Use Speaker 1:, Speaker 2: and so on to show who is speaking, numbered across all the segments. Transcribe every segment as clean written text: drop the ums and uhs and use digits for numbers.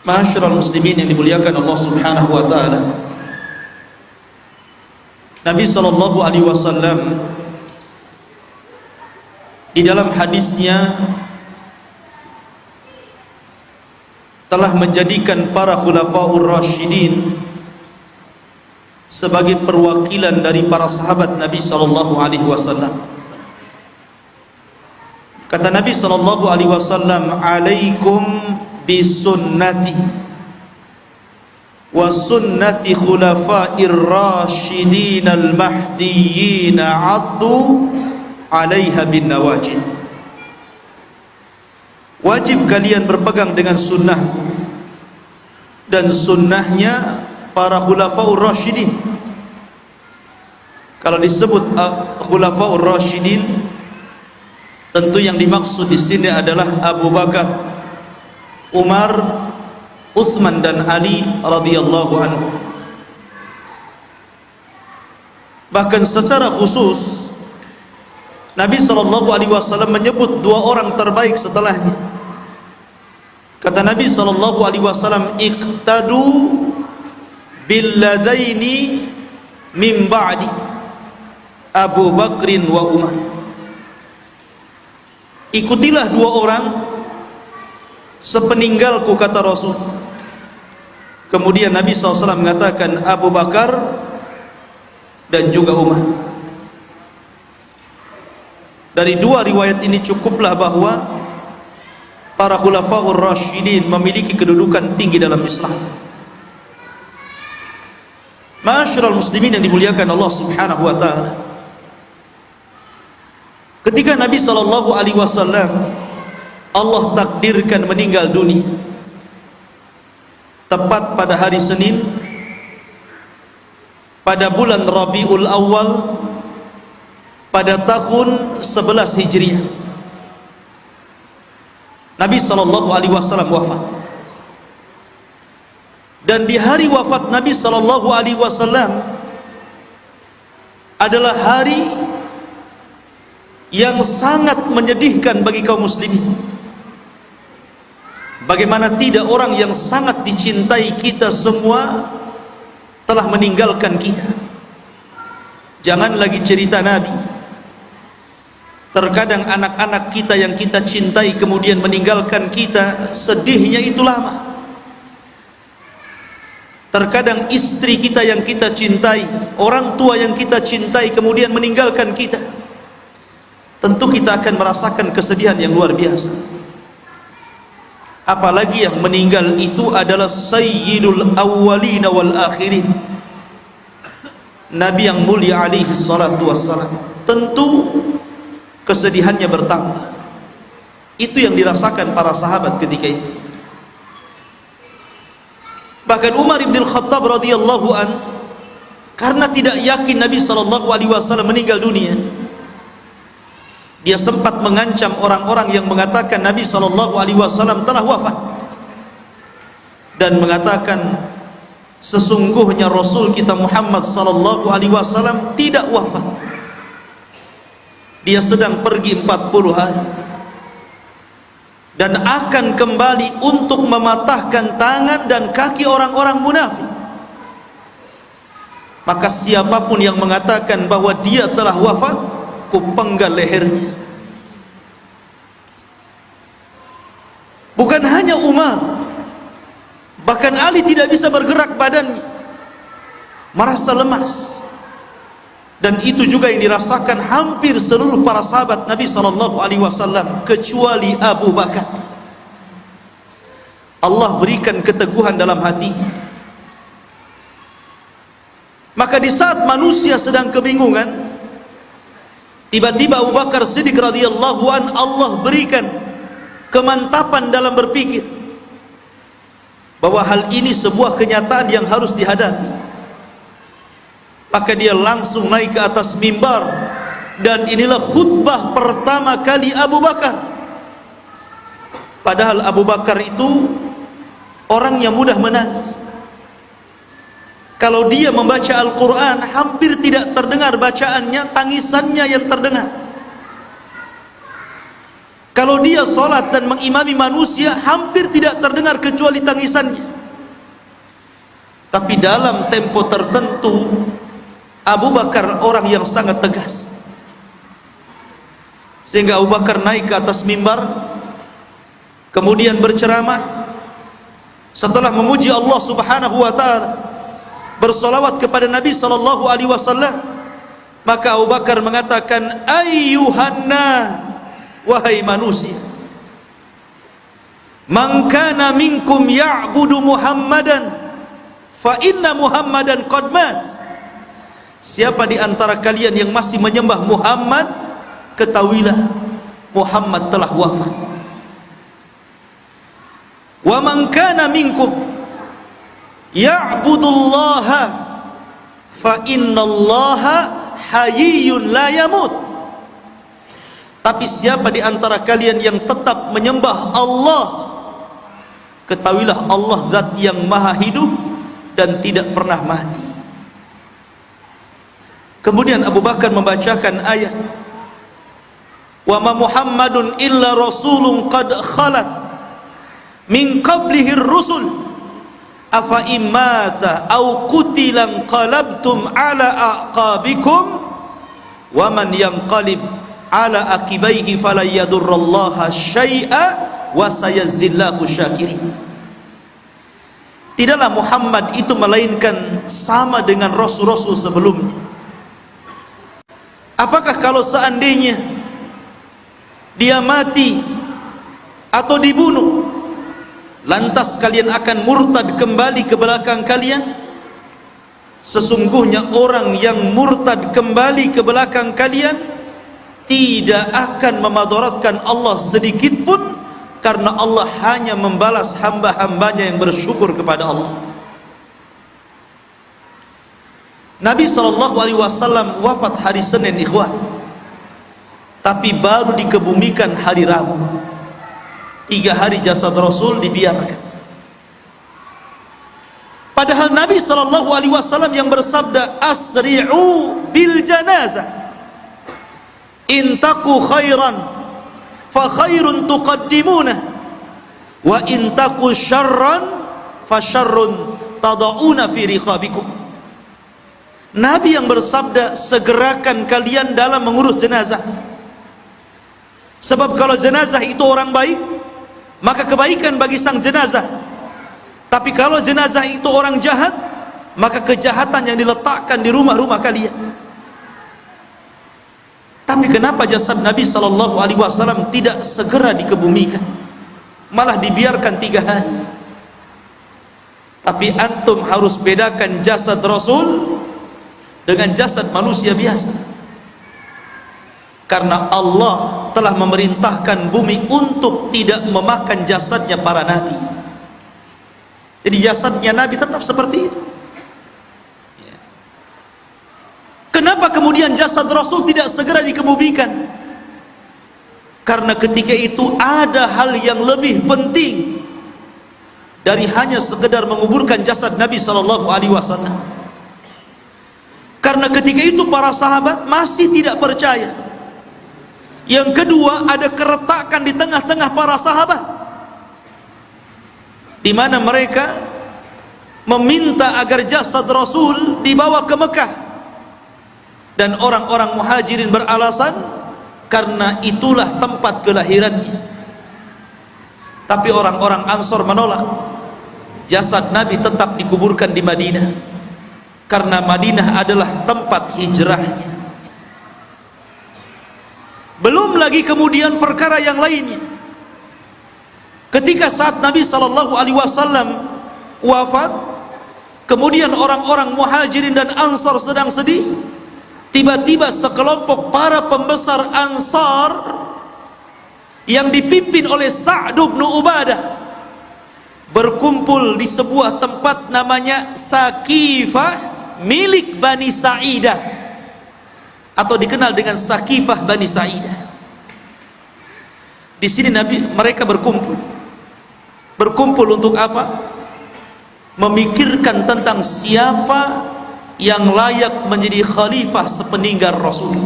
Speaker 1: Ma'asyiral muslimin yang dimuliakan Allah Subhanahu wa taala. Nabi sallallahu alaihi wasallam di dalam hadisnya telah menjadikan para khulafaur rasyidin sebagai perwakilan dari para sahabat Nabi sallallahu alaihi wasallam. Kata Nabi sallallahu alaihi wasallam, "Alaikum bisunnati wa sunnati khulafa'ir rasyidin al-mahdiyyin 'addu 'alaiha bin nawajid." Wajib kalian berpegang dengan sunnah dan sunnahnya para khulafaur rasyidin. Kalau disebut khulafaur rasyidin, tentu yang dimaksud di sini adalah Abu Bakar, Umar, Utsman dan Ali radhiyallahu anhu. Bahkan secara khusus Nabi sallallahu alaihi wasallam menyebut dua orang terbaik setelahnya. Kata Nabi sallallahu alaihi wasallam, "Iqtadu billadaini min ba'di, Abu Bakrin wa Umar." Ikutilah dua orang sepeninggalku, kata Rasul. Kemudian Nabi SAW mengatakan Abu Bakar dan juga Umar. Dari dua riwayat ini cukuplah bahwa para khulafaur rasyidin memiliki kedudukan tinggi dalam Islam. Ma'asyiral muslimin yang dimuliakan Allah Subhanahu wa taala, ketika Nabi sallallahu alaihi wasallam Allah takdirkan meninggal dunia tepat pada hari Senin pada bulan Rabiul Awal pada tahun 11 Hijriah, Nabi sallallahu alaihi wasallam wafat. Dan di hari wafat Nabi sallallahu alaihi wasallam adalah hari yang sangat menyedihkan bagi kaum muslimin. Bagaimana tidak, orang yang sangat dicintai kita semua telah meninggalkan kita. Jangan lagi cerita Nabi, terkadang anak-anak kita yang kita cintai kemudian meninggalkan kita, sedihnya itu lama. Terkadang istri kita yang kita cintai, orang tua yang kita cintai kemudian meninggalkan kita, tentu kita akan merasakan kesedihan yang luar biasa. Apalagi yang meninggal itu adalah sayyidul awwalin wal akhirin, Nabi yang mulia alaihi salatu wassalam. Tentu kesedihannya bertambah. Itu yang dirasakan para sahabat ketika itu. Bahkan Umar bin Khattab radhiyallahu an, karena tidak yakin Nabi sallallahu alaihi wasallam meninggal dunia, dia sempat mengancam orang-orang yang mengatakan Nabi sallallahu alaihi wasallam telah wafat, dan mengatakan sesungguhnya Rasul kita Muhammad sallallahu alaihi wasallam tidak wafat. Dia sedang pergi 40 hari dan akan kembali untuk mematahkan tangan dan kaki orang-orang munafik. Maka siapapun yang mengatakan bahwa dia telah wafat, kupenggal lehernya. Bukan hanya Umar, bahkan Ali tidak bisa bergerak badannya, merasa lemas. Dan itu juga yang dirasakan hampir seluruh para sahabat Nabi sallallahu alaihi wasallam kecuali Abu Bakar. Allah berikan keteguhan dalam hatinya. Maka di saat manusia sedang kebingungan, tiba-tiba Abu Bakar Siddiq radhiyallahu an, Allah berikan kemantapan dalam berpikir bahwa hal ini sebuah kenyataan yang harus dihadapi. Maka dia langsung naik ke atas mimbar, dan inilah khutbah pertama kali Abu Bakar. Padahal Abu Bakar itu orang yang mudah menangis. Kalau dia membaca Al-Quran, hampir tidak terdengar bacaannya, tangisannya yang terdengar. Kalau dia salat dan mengimami manusia, hampir tidak terdengar kecuali tangisannya. Tapi dalam tempo tertentu, Abu Bakar orang yang sangat tegas, sehingga Abu Bakar naik ke atas mimbar, kemudian berceramah. Setelah memuji Allah Subhanahu wa taala, bersolawat kepada Nabi sallallahu alaihi wasallam, maka Abu Bakar mengatakan, ayyuhanna, wahai manusia, man kana minkum ya'budu Muhammadan fa inna Muhammadan qad mat. Siapa di antara kalian yang masih menyembah Muhammad, ketahuilah Muhammad telah wafat. Wa man kana minkum ya'budullaha fa innallaha hayyun la yamut. Tapi siapa di antara kalian yang tetap menyembah Allah, ketahuilah Allah zat yang maha hidup dan tidak pernah mati. Kemudian Abu Bakar membacakan ayat, wa ma Muhammadun illa rasulun qad khalat min qablihi ar-rusul afa immata aw qutilan qalabtum ala aqabikum wa man yanqalib ala akibaihi fala yadurrallaha syai'a wa sayazzillahu syakirin. Tidaklah Muhammad itu melainkan sama dengan rasul-rasul sebelumnya. Apakah kalau seandainya dia mati atau dibunuh, lantas kalian akan murtad kembali ke belakang kalian? Sesungguhnya orang yang murtad kembali ke belakang kalian tidak akan memadaratkan Allah sedikit pun, karena Allah hanya membalas hamba-hambanya yang bersyukur kepada Allah. Nabi SAW wafat hari Senin, ikhwan, tapi baru dikebumikan hari Rabu. 3 hari jasad Rasul dibiarkan. Padahal Nabi SAW yang bersabda, asri'u bil janazah, in taku khairan fa khairun tuqaddimuna wa in taku syarran fa syarrun tada'una fi riqabikum. Nabi yang bersabda, segerakan kalian dalam mengurus jenazah. Sebab kalau jenazah itu orang baik, maka kebaikan bagi sang jenazah. Tapi kalau jenazah itu orang jahat, maka kejahatan yang diletakkan di rumah-rumah kalian. Tapi kenapa jasad Nabi SAW tidak segera dikebumikan, malah dibiarkan 3 hari? Tapi antum harus bedakan jasad Rasul dengan jasad manusia biasa, karena Allah telah memerintahkan bumi untuk tidak memakan jasadnya para nabi. Jadi jasadnya nabi tetap seperti itu. Kenapa kemudian jasad Rasul tidak segera dikebumikan? Karena ketika itu ada hal yang lebih penting dari hanya sekedar menguburkan jasad Nabi SAW. Karena ketika itu para sahabat masih tidak percaya. Yang kedua, ada keretakan di tengah-tengah para sahabat, di mana mereka meminta agar jasad Rasul dibawa ke Mekah, dan orang-orang muhajirin beralasan karena itulah tempat kelahirannya. Tapi orang-orang Ansor menolak. Jasad Nabi tetap dikuburkan di Madinah, karena Madinah adalah tempat hijrahnya. Belum lagi kemudian perkara yang lainnya. Ketika saat Nabi SAW wafat, kemudian orang-orang muhajirin dan Ansar sedang sedih, tiba-tiba sekelompok para pembesar Ansar yang dipimpin oleh Sa'd bin Ubadah berkumpul di sebuah tempat namanya Sakifah, milik Bani Sa'idah, atau dikenal dengan Sakifah Bani Sa'idah. Di sini mereka berkumpul untuk apa? Memikirkan tentang siapa yang layak menjadi khalifah sepeninggal Rasul.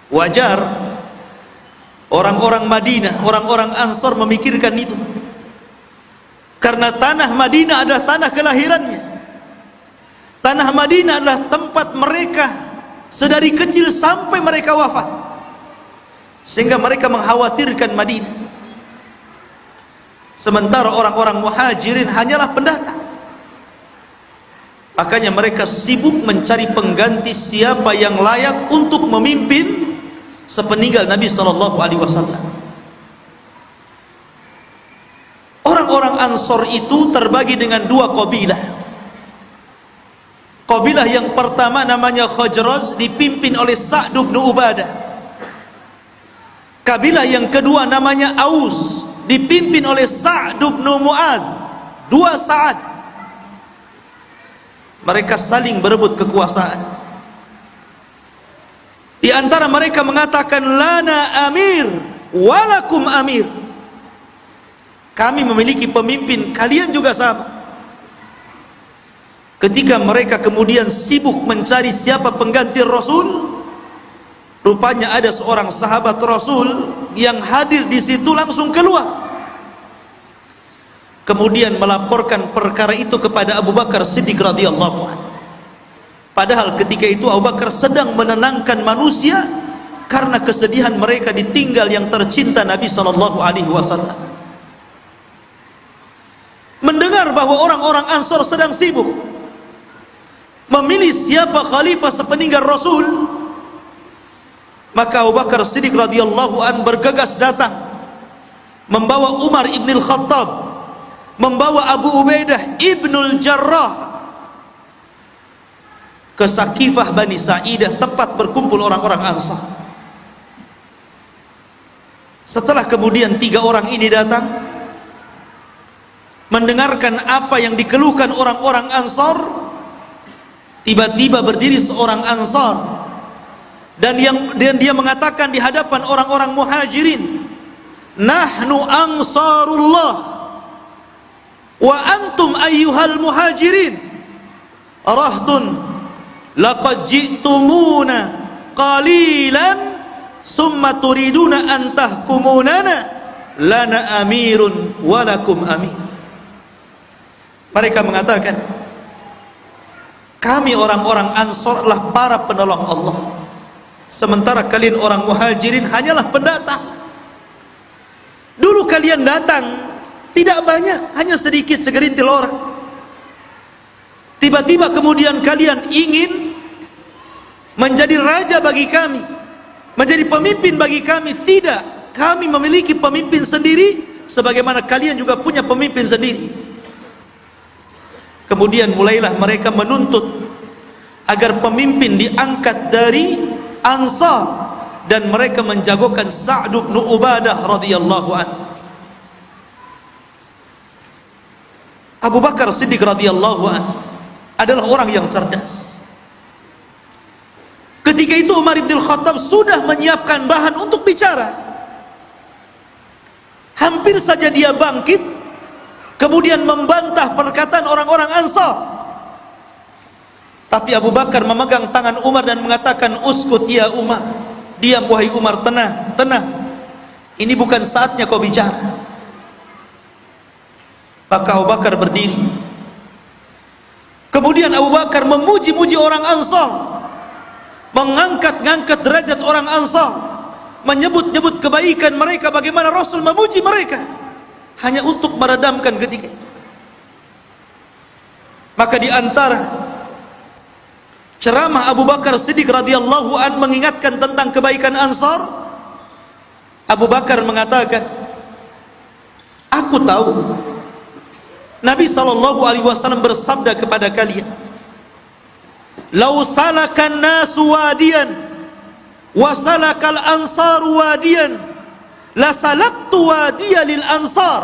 Speaker 1: Wajar Orang-orang Madinah, orang-orang Ansar memikirkan itu, karena tanah Madinah adalah tanah kelahirannya. Tanah Madinah adalah tempat mereka sedari kecil sampai mereka wafat, sehingga mereka mengkhawatirkan Madinah. Sementara orang-orang Muhajirin hanyalah pendatang. Makanya mereka sibuk mencari pengganti siapa yang layak untuk memimpin sepeninggal Nabi SAW. Orang-orang Ansor itu terbagi dengan dua kabilah. Kabilah yang pertama namanya Khazraj, dipimpin oleh Sa'd bin Ubadah. Kabilah yang kedua namanya Aus, dipimpin oleh Sa'd bin Mu'ad. Dua Sa'ad. Mereka saling berebut kekuasaan. Di antara mereka mengatakan, lana amir walakum amir. Kami memiliki pemimpin, kalian juga sama. Ketika mereka kemudian sibuk mencari siapa pengganti Rasul, rupanya ada seorang sahabat Rasul yang hadir di situ langsung keluar. Kemudian melaporkan perkara itu kepada Abu Bakar Siddiq radhiyallahu anhu. Padahal ketika itu Abu Bakar sedang menenangkan manusia karena kesedihan mereka ditinggal yang tercinta Nabi SAW. Mendengar bahwa orang-orang Ansor sedang sibuk memilih siapa khalifah sepeninggal Rasul, maka Abu Bakar Siddiq radhiyallahu an bergegas datang, membawa Umar ibn al-Khattab, membawa Abu Ubaidah ibnul Jarrah ke Sakifah Bani Sa'idah, tempat berkumpul orang-orang Ansar. Setelah kemudian tiga orang ini datang, mendengarkan apa yang dikeluhkan orang-orang Ansar, tiba-tiba berdiri seorang Ansar dan dia mengatakan di hadapan orang-orang Muhajirin, nahnu ansarullah wa antum ayyuhal muhajirin rahdun laqad ji'tumuna qalilan summa turiduna an tahkumunana lana amirun walakum amir. Mereka mengatakan, kami orang-orang Ansor adalah para penolong Allah, sementara kalian orang Muhajirin hanyalah pendatang. Dulu kalian datang tidak banyak, hanya sedikit segerintil orang. Tiba-tiba kemudian kalian ingin menjadi raja bagi kami, menjadi pemimpin bagi kami. Tidak, kami memiliki pemimpin sendiri, sebagaimana kalian juga punya pemimpin sendiri. Kemudian mulailah mereka menuntut agar pemimpin diangkat dari Ansar, dan mereka menjagokan Sa'd bin Ubadah radhiyallahu anhu. Abu Bakar Siddiq radhiyallahu anhu adalah orang yang cerdas. Ketika itu Umar bin Khattab sudah menyiapkan bahan untuk bicara. Hampir saja dia bangkit, kemudian membantah perkataan orang-orang Ansar. Tapi Abu Bakar memegang tangan Umar dan mengatakan, uskut ya Umar, diam wahai Umar, tenang, tenang, ini bukan saatnya kau bicara. Maka Abu Bakar berdiri. Kemudian Abu Bakar memuji-muji orang Ansar, mengangkat-ngangkat derajat orang Ansar, menyebut-nyebut kebaikan mereka, bagaimana Rasul memuji mereka, hanya untuk meredamkan ketika itu. Maka di antara ceramah Abu Bakar Siddiq radhiyallahu an mengingatkan tentang kebaikan Ansar, Abu Bakar mengatakan, aku tahu Nabi SAW bersabda kepada kalian, lau salakan nasu wadiyan wa salakal ansar wadiyan la salaktu wadiya lil ansar.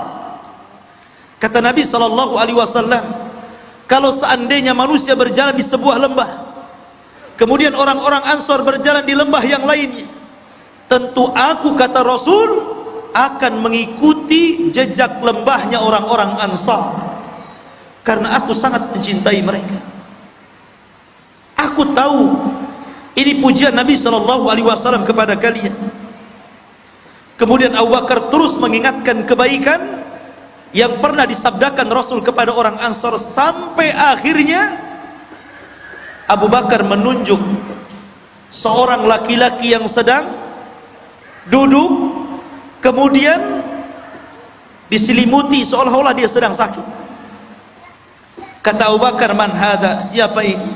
Speaker 1: Kata Nabi SAW, kalau seandainya manusia berjalan di sebuah lembah, kemudian orang-orang Ansar berjalan di lembah yang lainnya, tentu aku, kata Rasul, akan mengikuti jejak lembahnya orang-orang Ansar, karena aku sangat mencintai mereka. Aku tahu ini pujian Nabi SAW kepada kalian. Kemudian Abu Bakar terus mengingatkan kebaikan yang pernah disabdakan Rasul kepada orang Ansar, sampai akhirnya Abu Bakar menunjuk seorang laki-laki yang sedang duduk, kemudian diselimuti seolah-olah dia sedang sakit. Kata Abu Bakar, man hadha, siapa ini?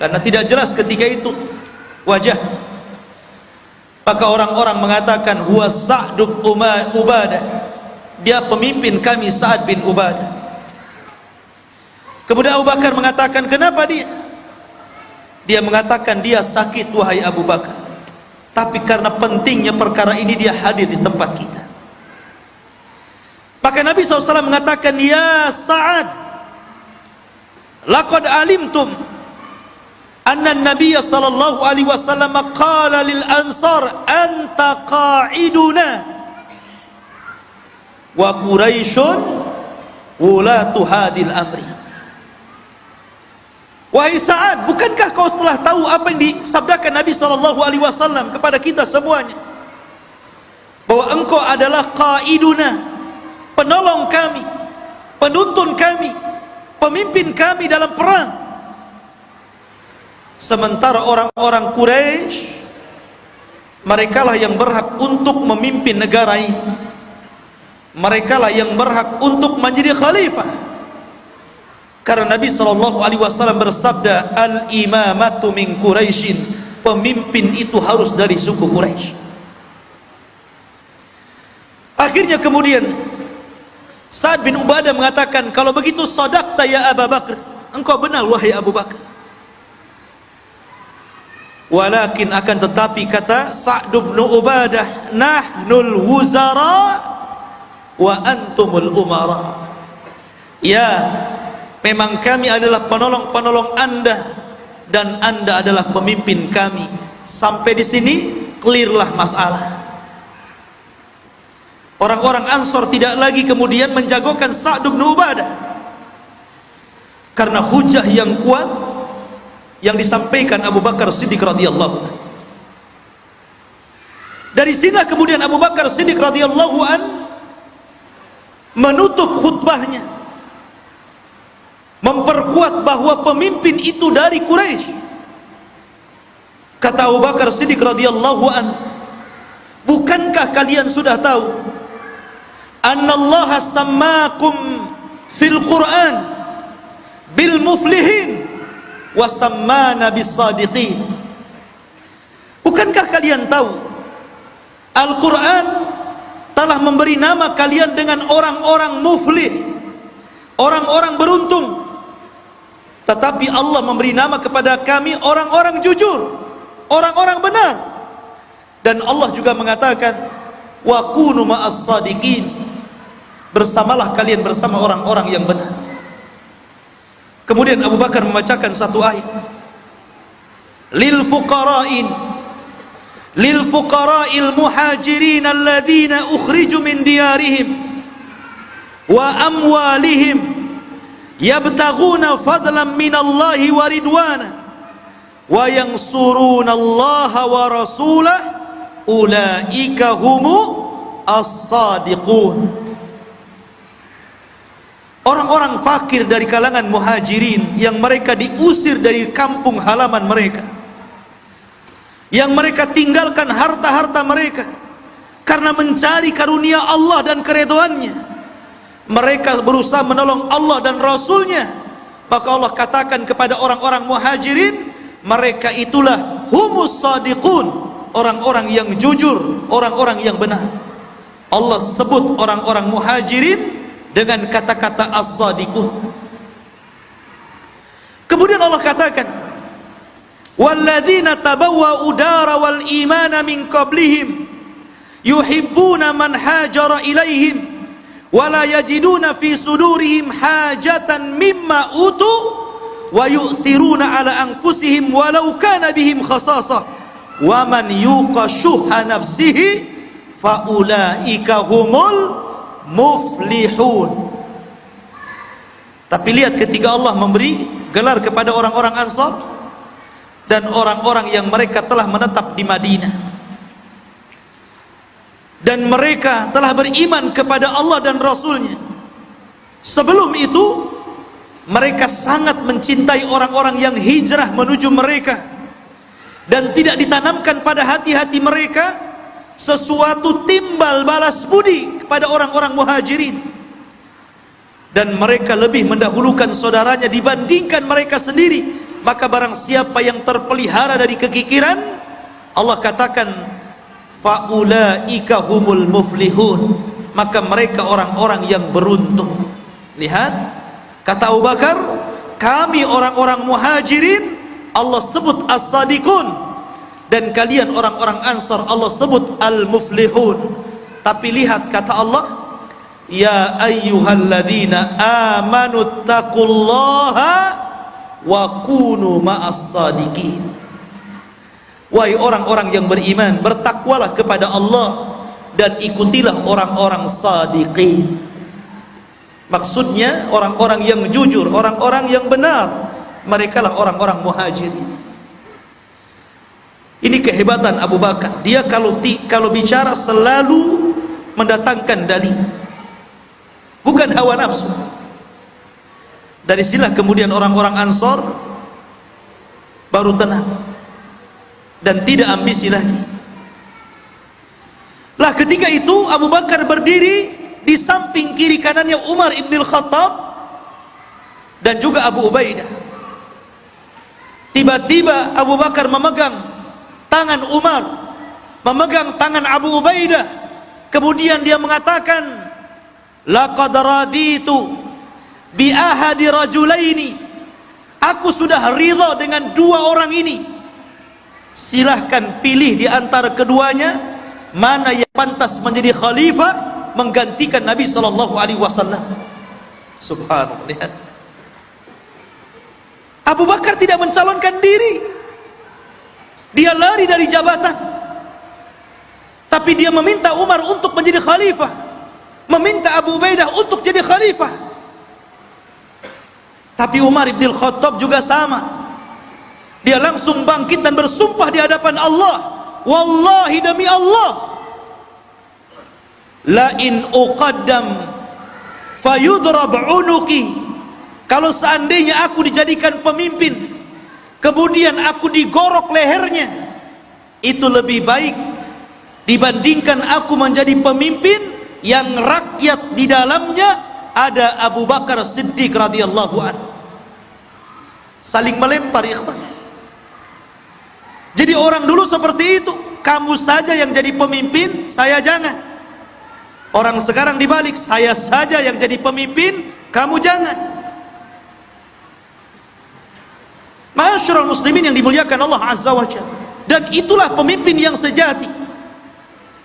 Speaker 1: Karena tidak jelas ketika itu wajah. Maka orang-orang mengatakan, huwa Sa'd bin Ubadah, dia pemimpin kami, Sa'ad bin Ubadah. Kemudian Abu Bakar mengatakan, kenapa dia? Dia mengatakan, dia sakit wahai Abu Bakar, tapi karena pentingnya perkara ini dia hadir di tempat kita. Maka Nabi SAW mengatakan, ya Sa'ad, laqad alimtum anna Nabiya sallallahu alaihi wasallam qala lil ansar anta qa'iduna wa Quraisyun wulatu hadil amri. Wahai Sa'ad, bukankah kau telah tahu apa yang disabdakan Nabi sallallahu alaihi wasallam kepada kita semuanya, bahwa engkau adalah qa'iduna, penolong kami, penuntun kami, pemimpin kami dalam perang. Sementara orang-orang Quraisy, merekalah yang berhak untuk memimpin negara ini, merekalah yang berhak untuk menjadi khalifah. Karena Nabi SAW bersabda, al-imamatu min Quraisyin, pemimpin itu harus dari suku Quraisy. Akhirnya kemudian Sa'ad bin Ubadah mengatakan, kalau begitu sadaqta ya Abu Bakar, engkau benar wahai Abu Bakar. Walakin, akan tetapi, kata Sa'd bin Ubadah, nahnul wuzara wa antumul umara. Ya, memang kami adalah penolong-penolong Anda dan Anda adalah pemimpin kami. Sampai di sini clearlah masalah. Orang-orang Ansor tidak lagi kemudian menjagokan Sa'd bin Ubadah karena hujah yang kuat yang disampaikan Abu Bakar Siddiq radhiyallahu anhu. Dari sini kemudian Abu Bakar Siddiq radhiyallahu anhu menutup khutbahnya, memperkuat bahwa pemimpin itu dari Quraisy. Kata Abu Bakar Siddiq radhiyallahu anhu, bukankah kalian sudah tahu annallaha sammakum fil Qur'an bil muflihin wa sammana bis sadiqin. Bukankah kalian tahu Al-Quran telah memberi nama kalian dengan orang-orang muflih, orang-orang beruntung, tetapi Allah memberi nama kepada kami orang-orang jujur, orang-orang benar. Dan Allah juga mengatakan, wa kunu ma'as sadiqin, bersamalah kalian bersama orang-orang yang benar. Kemudian Abu Bakar membacakan satu ayat, lil fuqara'il muhajirin alladhina ukhriju min diyarihim wa amwalihim yabtaghuna fadlan minallahi wa ridwana wa yansuruna allaha wa rasulah ulaika humu as-sadiqun. Orang-orang fakir dari kalangan muhajirin yang mereka diusir dari kampung halaman mereka, yang mereka tinggalkan harta-harta mereka karena mencari karunia Allah dan keridhaannya, mereka berusaha menolong Allah dan Rasulnya. Maka Allah katakan kepada orang-orang muhajirin, mereka itulah humus sadiqun, orang-orang yang jujur, orang-orang yang benar. Allah sebut orang-orang muhajirin dengan kata-kata as-sadiqun. Kemudian Allah katakan, walladzina tabawwa'u dara wal imana min qablihim yuhibbuna man hajara ilaihim wa la yajiduna fi sudurihim hajatan mimma utu wa yu'thiruna ala anfusihim walau kana bihim khasasah wa man yuqa shuhha nafsihi fa ulaika humul muflihun. Tapi lihat ketika Allah memberi gelar kepada orang-orang Ansar dan orang-orang yang mereka telah menetap di Madinah, dan mereka telah beriman kepada Allah dan Rasul-Nya. Sebelum itu mereka sangat mencintai orang-orang yang hijrah menuju mereka, dan tidak ditanamkan pada hati-hati mereka sesuatu timbal balas budi kepada orang-orang muhajirin, dan mereka lebih mendahulukan saudaranya dibandingkan mereka sendiri. Maka barang siapa yang terpelihara dari kekikiran, Allah katakan faulaika humul muflihun, maka mereka orang-orang yang beruntung. Lihat, kata Abu Bakar, kami orang-orang muhajirin Allah sebut as-sadiqun, dan kalian orang-orang Ansar Allah sebut al-muflihun. Tapi lihat kata Allah, ya ayyuhalladzina amanu taqullaha wa kunu ma'as sadiqin. Wahai orang-orang yang beriman, bertakwalah kepada Allah dan ikutilah orang-orang sadiqin. Maksudnya orang-orang yang jujur, orang-orang yang benar, merekalah orang-orang muhajirin. Ini kehebatan Abu Bakar. Dia kalau bicara selalu mendatangkan dalil, bukan hawa nafsu. Dari sinilah kemudian orang-orang Ansor baru tenang dan tidak ambisi lagi. Lah ketika itu Abu Bakar berdiri di samping kiri kanannya Umar ibn al-Khattab dan juga Abu Ubaidah. Tiba-tiba Abu Bakar memegang tangan Umar, memegang tangan Abu Ubaidah, kemudian dia mengatakan, laqad raditu bi ahadi rajulaini, aku sudah ridha dengan dua orang ini. Silahkan pilih di antara keduanya mana yang pantas menjadi khalifah menggantikan Nabi sallallahu alaihi wasallam. Subhanallah. Abu Bakar tidak mencalonkan diri, dia lari dari jabatan, tapi dia meminta Umar untuk menjadi khalifah, meminta Abu Ubaidah untuk jadi khalifah. Tapi Umar ibn al-Khattab juga sama. Dia langsung bangkit dan bersumpah di hadapan Allah, wallahi demi Allah, la in uqaddam fayudrab unuki, kalau seandainya aku dijadikan pemimpin kemudian aku digorok lehernya, itu lebih baik dibandingkan aku menjadi pemimpin yang rakyat di dalamnya ada Abu Bakar Siddiq radhiyallahu anhu. Saling melempar, ikhwan. Jadi orang dulu seperti itu, kamu saja yang jadi pemimpin, saya jangan. Orang sekarang dibalik, saya saja yang jadi pemimpin, kamu jangan. Ma'asyiral muslimin yang dimuliakan Allah Azza wa Jalla. Dan itulah pemimpin yang sejati.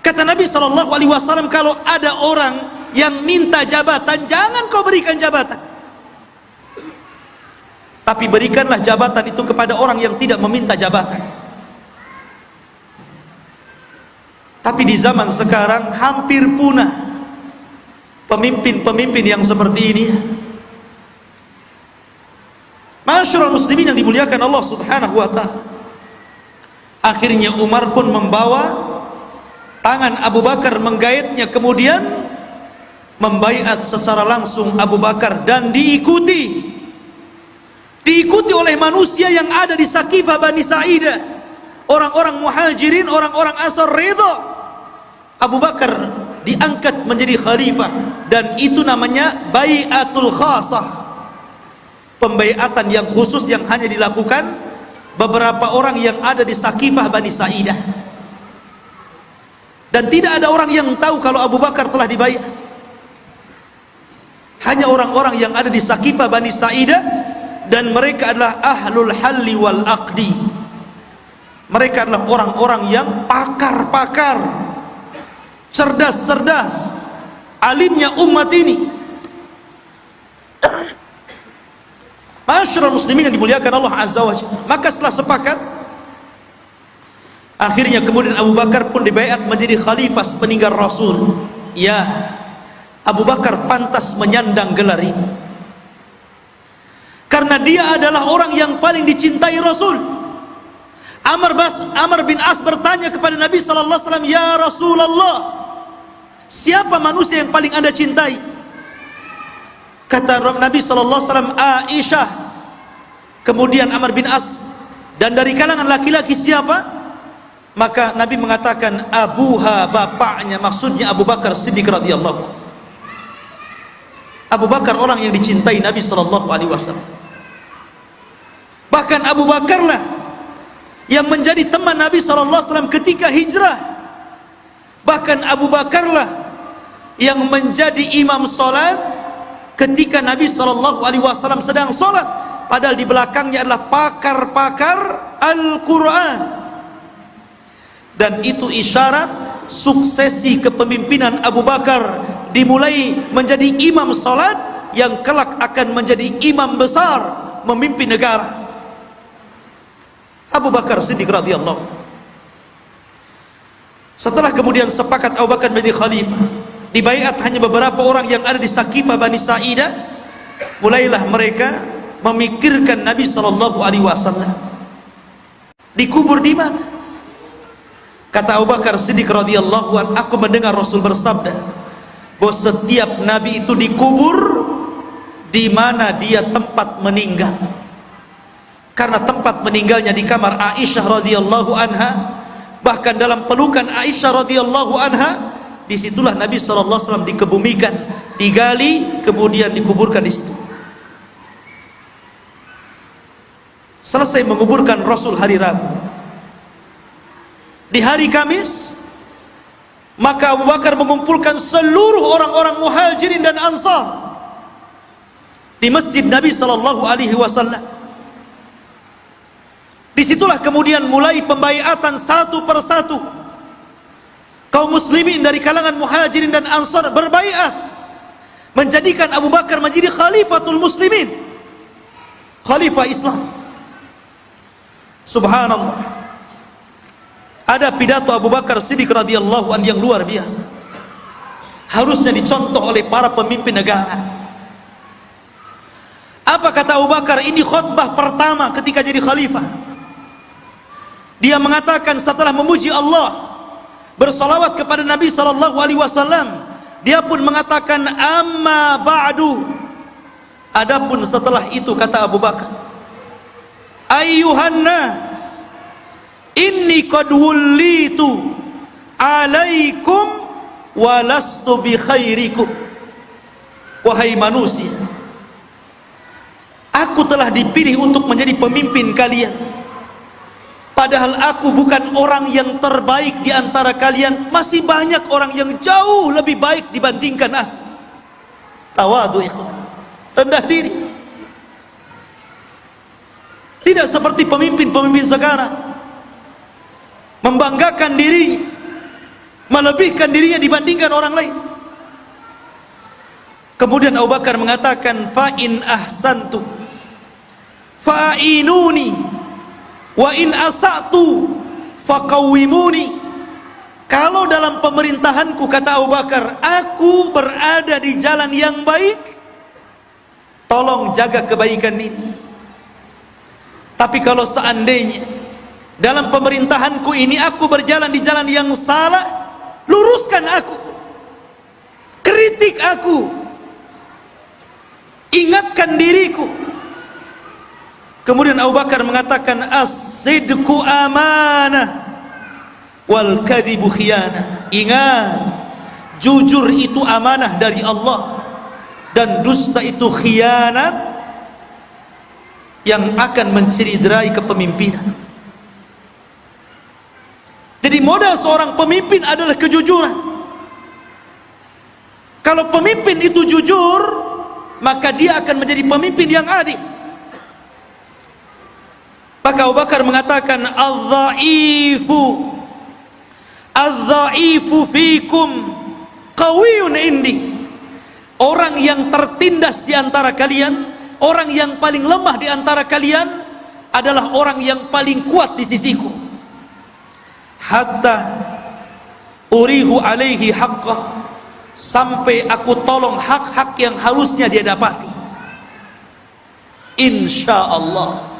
Speaker 1: Kata Nabi SAW, kalau ada orang yang minta jabatan, jangan kau berikan jabatan, tapi berikanlah jabatan itu kepada orang yang tidak meminta jabatan. Tapi di zaman sekarang hampir punah pemimpin-pemimpin yang seperti ini. Ma'asyiral muslimin yang dimuliakan Allah Subhanahu wa ta'ala. Akhirnya Umar pun membawa tangan Abu Bakar, menggaitnya, kemudian membaiat secara langsung Abu Bakar, dan diikuti oleh manusia yang ada di Saqifah Bani Sa'idah, orang-orang muhajirin, orang-orang Ansar ridha. Abu Bakar diangkat menjadi khalifah, dan itu namanya baiatul khasah, pembaiatan yang khusus yang hanya dilakukan beberapa orang yang ada di Saqifah Bani Sa'idah, dan tidak ada orang yang tahu kalau Abu Bakar telah dibaiat. Hanya orang-orang yang ada di Saqifah Bani Sa'idah, dan mereka adalah ahlul halli wal aqdi. Mereka adalah orang-orang yang pakar-pakar, cerdas-cerdas, alimnya umat ini. Ma'asyiral muslimin yang dimuliakan Allah Azza wa Jalla. Maka setelah sepakat, akhirnya kemudian Abu Bakar pun dibaiat menjadi khalifah sepeninggal Rasul. Ya, Abu Bakar pantas menyandang gelar ini karena dia adalah orang yang paling dicintai Rasul. Amr bin As bertanya kepada Nabi sallallahu alaihi wasallam, "Ya Rasulullah, siapa manusia yang paling Anda cintai? Kata Nabi SAW, Aisyah. Kemudian Amr bin As. Dan dari kalangan laki-laki siapa? Maka Nabi mengatakan abuha, bapaknya, maksudnya Abu Bakar Siddiq radhiyallahu. Abu Bakar orang yang dicintai Nabi SAW. Bahkan Abu Bakarlah yang menjadi teman Nabi SAW ketika hijrah. Bahkan Abu Bakarlah yang menjadi imam solat ketika Nabi SAW sedang solat, padahal di belakangnya adalah pakar-pakar Al-Quran. Dan itu isyarat suksesi kepemimpinan Abu Bakar, dimulai menjadi imam solat yang kelak akan menjadi imam besar memimpin negara. Abu Bakar Siddiq radhiyallahu. Setelah kemudian sepakat Abu Bakar menjadi khalifah, dibaiat hanya beberapa orang yang ada di Saqifah Bani Sa'idah, mulailah mereka memikirkan Nabi SAW dikubur di mana. Kata Abu Bakar Siddiq radhiyallahu an, aku mendengar Rasul bersabda bahwa setiap nabi itu dikubur di mana dia tempat meninggal. Karena tempat meninggalnya di kamar Aisyah radhiyallahu anha, bahkan dalam pelukan Aisyah radhiyallahu anha, disitulah Nabi SAW dikebumikan, digali, kemudian dikuburkan di situ. Selesai menguburkan Rasul hari Rabu, di hari Kamis, maka Abu Bakar mengumpulkan seluruh orang-orang Muhajirin dan Ansar di masjid Nabi SAW. Disitulah kemudian mulai pembaiatan satu persatu. Kaum muslimin dari kalangan Muhajirin dan Ansar berbaiat menjadikan Abu Bakar menjadi khalifatul muslimin, khalifah Islam. Subhanallah. Ada pidato Abu Bakar Siddiq radhiyallahu an yang luar biasa, harusnya dicontoh oleh para pemimpin negara. Apa kata Abu Bakar? Ini khutbah pertama ketika jadi khalifah. Dia mengatakan setelah memuji Allah, bersalawat kepada Nabi SAW, dia pun mengatakan amma ba'du. Adapun setelah itu, kata Abu Bakar, ayyuhanna inni qad wullitu alaikum walastu bi khairikum. Wahai manusia, aku telah dipilih untuk menjadi pemimpin kalian, padahal aku bukan orang yang terbaik di antara kalian. Masih banyak orang yang jauh lebih baik dibandingkan aku. Tawadu, ikhwan, rendah diri. Tidak seperti pemimpin-pemimpin sekarang, membanggakan diri, melebihkan dirinya dibandingkan orang lain. Kemudian Abu Bakar mengatakan, fa in ahsantu fa'inuni wa in asa'tu faqawwimuni. Kalau dalam pemerintahanku, kata Abu Bakar, aku berada di jalan yang baik, tolong jaga kebaikan ini. Tapi kalau seandainya dalam pemerintahanku ini aku berjalan di jalan yang salah, luruskan aku, kritik aku, ingatkan diriku. Kemudian Abu Bakar mengatakan, as-sidqu amanah wal kadhibu khiyanah. Ingat, jujur itu amanah dari Allah, dan dusta itu khianat yang akan mencederai kepemimpinan. Jadi modal seorang pemimpin adalah kejujuran. Kalau pemimpin itu jujur, maka dia akan menjadi pemimpin yang adil. Maka Abu Bakar mengatakan, Al-dha'ifu fikum qawiyun indi. Orang yang tertindas di antara kalian, orang yang paling lemah di antara kalian adalah orang yang paling kuat di sisiku. Hatta urihu alaihi haqqah, sampai aku tolong hak-hak yang harusnya dia dapati, insyaallah.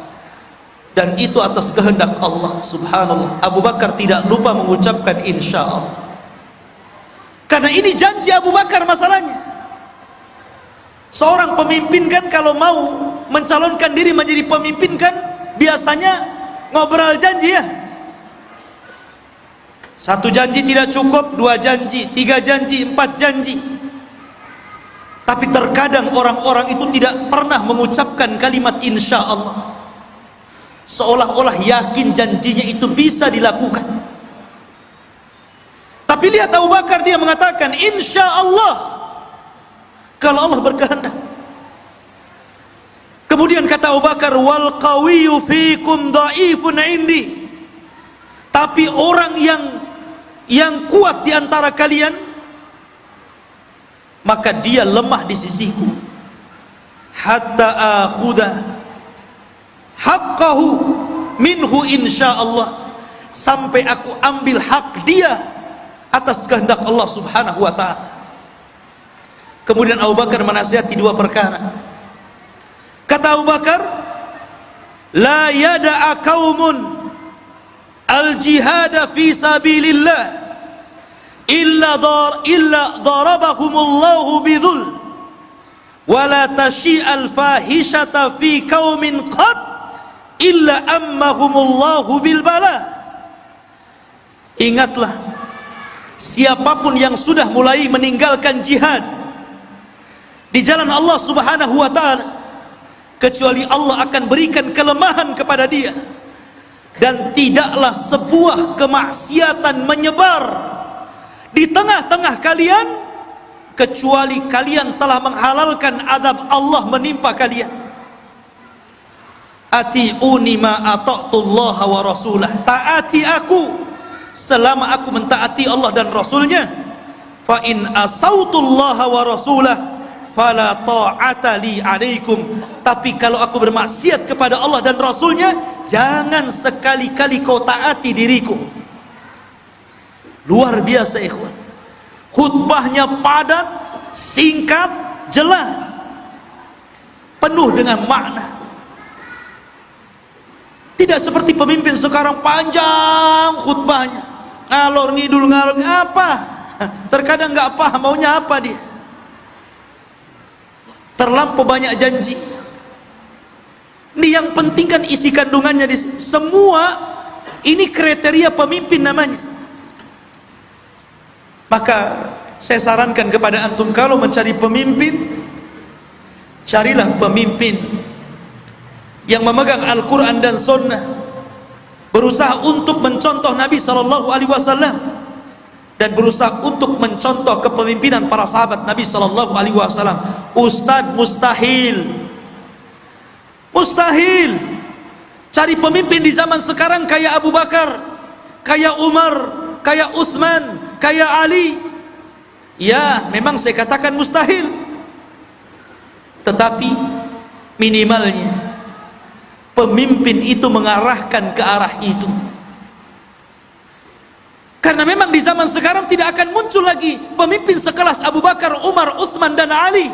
Speaker 1: Dan itu atas kehendak Allah. Subhanallah, Abu Bakar tidak lupa mengucapkan insyaallah. Karena ini janji Abu Bakar masalahnya. Seorang pemimpin kan kalau mau mencalonkan diri menjadi pemimpin kan biasanya ngobrol janji ya. Satu janji tidak cukup, dua janji, tiga janji, empat janji. Tapi terkadang orang-orang itu tidak pernah mengucapkan kalimat insya Allah, seolah-olah yakin janjinya itu bisa dilakukan. Tapi lihat Abu Bakar, dia mengatakan insya Allah kalau Allah berkehendak. Kemudian kata Abu Bakar, wal qawiyyu fikum dhaifun indi. Tapi orang yang kuat di antara kalian, maka dia lemah di sisiku. Hatta akhudha haqqahu minhu insyaallah, sampai aku ambil hak dia atas kehendak Allah Subhanahu wa taala. Kemudian Abu Bakar menasihati dua perkara. Kata Abu Bakar, la yada'a qaumun al-jihada fi sabilillah illa darabahumullahu bidhul wa la tashi'al fahishata fi qaumin qad illa ammahumullahu bil bala. Ingatlah, siapapun yang sudah mulai meninggalkan jihad di jalan Allah Subhanahu wa taala, kecuali Allah akan berikan kelemahan kepada dia. Dan tidaklah sebuah kemaksiatan menyebar di tengah-tengah kalian kecuali kalian telah menghalalkan azab Allah menimpa kalian. Ati'uni ma ata'tullaha wa rasulah, taati aku selama aku mentaati Allah dan Rasulnya. Fa in asautullaha wa rasulah fala ta'ata li alaikum. Tapi kalau aku bermaksiat kepada Allah dan Rasulnya, jangan sekali-kali kau taati diriku. Luar biasa ikhwan, khutbahnya padat, singkat, jelas, penuh dengan makna. Tidak seperti pemimpin sekarang panjang khutbahnya, ngalor ngidul apa, terkadang nggak paham maunya apa dia, terlampau banyak janji. Ini yang penting kan isi kandungannya di semua ini kriteria pemimpin namanya. Maka saya sarankan kepada antum, kalau mencari pemimpin, carilah pemimpin yang memegang Al-Quran dan Sunnah, berusaha untuk mencontoh Nabi SAW, dan berusaha untuk mencontoh kepemimpinan para sahabat Nabi SAW. Ustadz mustahil cari pemimpin di zaman sekarang kayak Abu Bakar, kayak Umar, kayak Utsman, kayak Ali. Ya, memang saya katakan mustahil, tetapi minimalnya pemimpin itu mengarahkan ke arah itu. Karena memang di zaman sekarang tidak akan muncul lagi pemimpin sekelas Abu Bakar, Umar, Utsman dan Ali.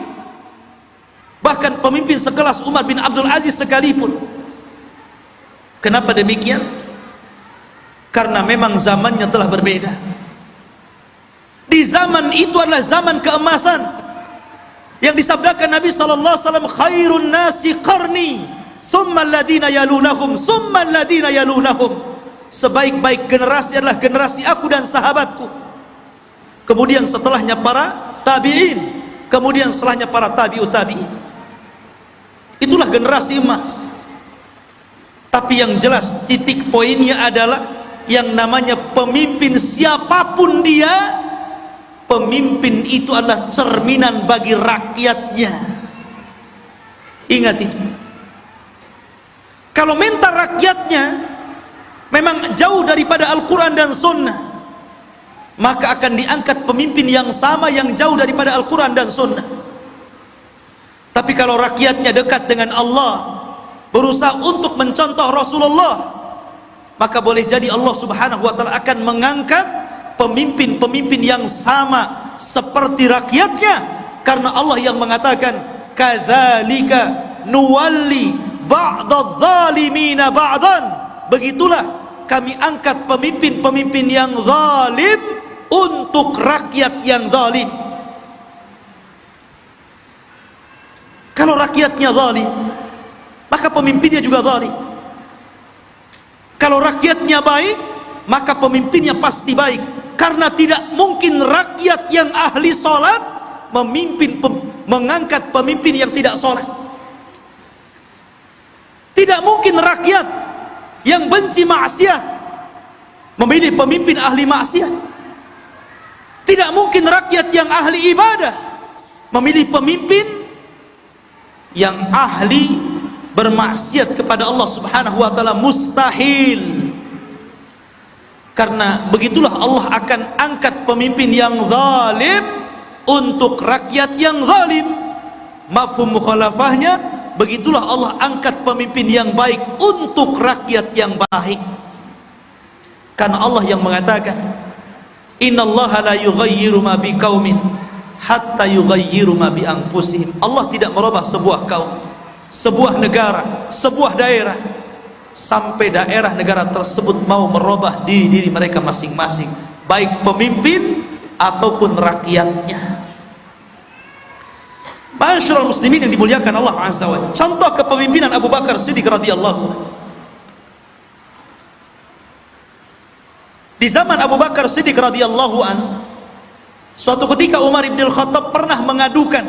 Speaker 1: Bahkan pemimpin sekelas Umar bin Abdul Aziz sekalipun. Kenapa demikian? Karena memang zamannya telah berbeda. Di zaman itu adalah zaman keemasan yang disabdakan Nabi SAW, khairun nasi qarni summa alladhina yalunahum summa alladhina yalunahum. Sebaik-baik generasi adalah generasi aku dan sahabatku, kemudian setelahnya para tabi'in, kemudian setelahnya para tabi'ut tabi'in. Itulah generasi emas. Tapi yang jelas titik poinnya adalah yang namanya pemimpin, siapapun dia, pemimpin itu adalah cerminan bagi rakyatnya. Ingat itu. Kalau mental rakyatnya memang jauh daripada Al-Quran dan Sunnah, maka akan diangkat pemimpin yang sama yang jauh daripada Al-Quran dan Sunnah. Tapi kalau rakyatnya dekat dengan Allah, berusaha untuk mencontoh Rasulullah, maka boleh jadi Allah Subhanahu wa ta'ala akan mengangkat pemimpin-pemimpin yang sama seperti rakyatnya. Karena Allah yang mengatakan, kadzalika nuwalli ba'dadz zalimina ba'dan. Begitulah kami angkat pemimpin-pemimpin yang zalim untuk rakyat yang zalim. Kalau rakyatnya zalim, maka pemimpinnya juga zalim. Kalau rakyatnya baik, maka pemimpinnya pasti baik. Karena tidak mungkin rakyat yang ahli sholat mengangkat pemimpin yang tidak sholat. Tidak mungkin rakyat yang benci maksiat memilih pemimpin ahli maksiat. Tidak mungkin rakyat yang ahli ibadah memilih pemimpin yang ahli bermaksiat kepada Allah Subhanahu wa taala. Mustahil. Karena begitulah Allah akan angkat pemimpin yang zalim untuk rakyat yang zalim. Mafhum mukhalafahnya, begitulah Allah angkat pemimpin yang baik untuk rakyat yang baik. Karena Allah yang mengatakan, innallaha la yughayyiru ma biqaumin hatta yughayyiru ma bi anfusihim. Allah tidak merubah sebuah kaum, sebuah negara, sebuah daerah sampai daerah negara tersebut mau merubah diri mereka masing-masing, baik pemimpin ataupun rakyatnya. Masyarul muslimin yang dimuliakan Allah Azza wa Jalla, contoh kepemimpinan Abu Bakar Siddiq radhiyallahu anhu. Di zaman Abu Bakar Siddiq radhiyallahu anhu, suatu ketika Umar bin Khattab pernah mengadukan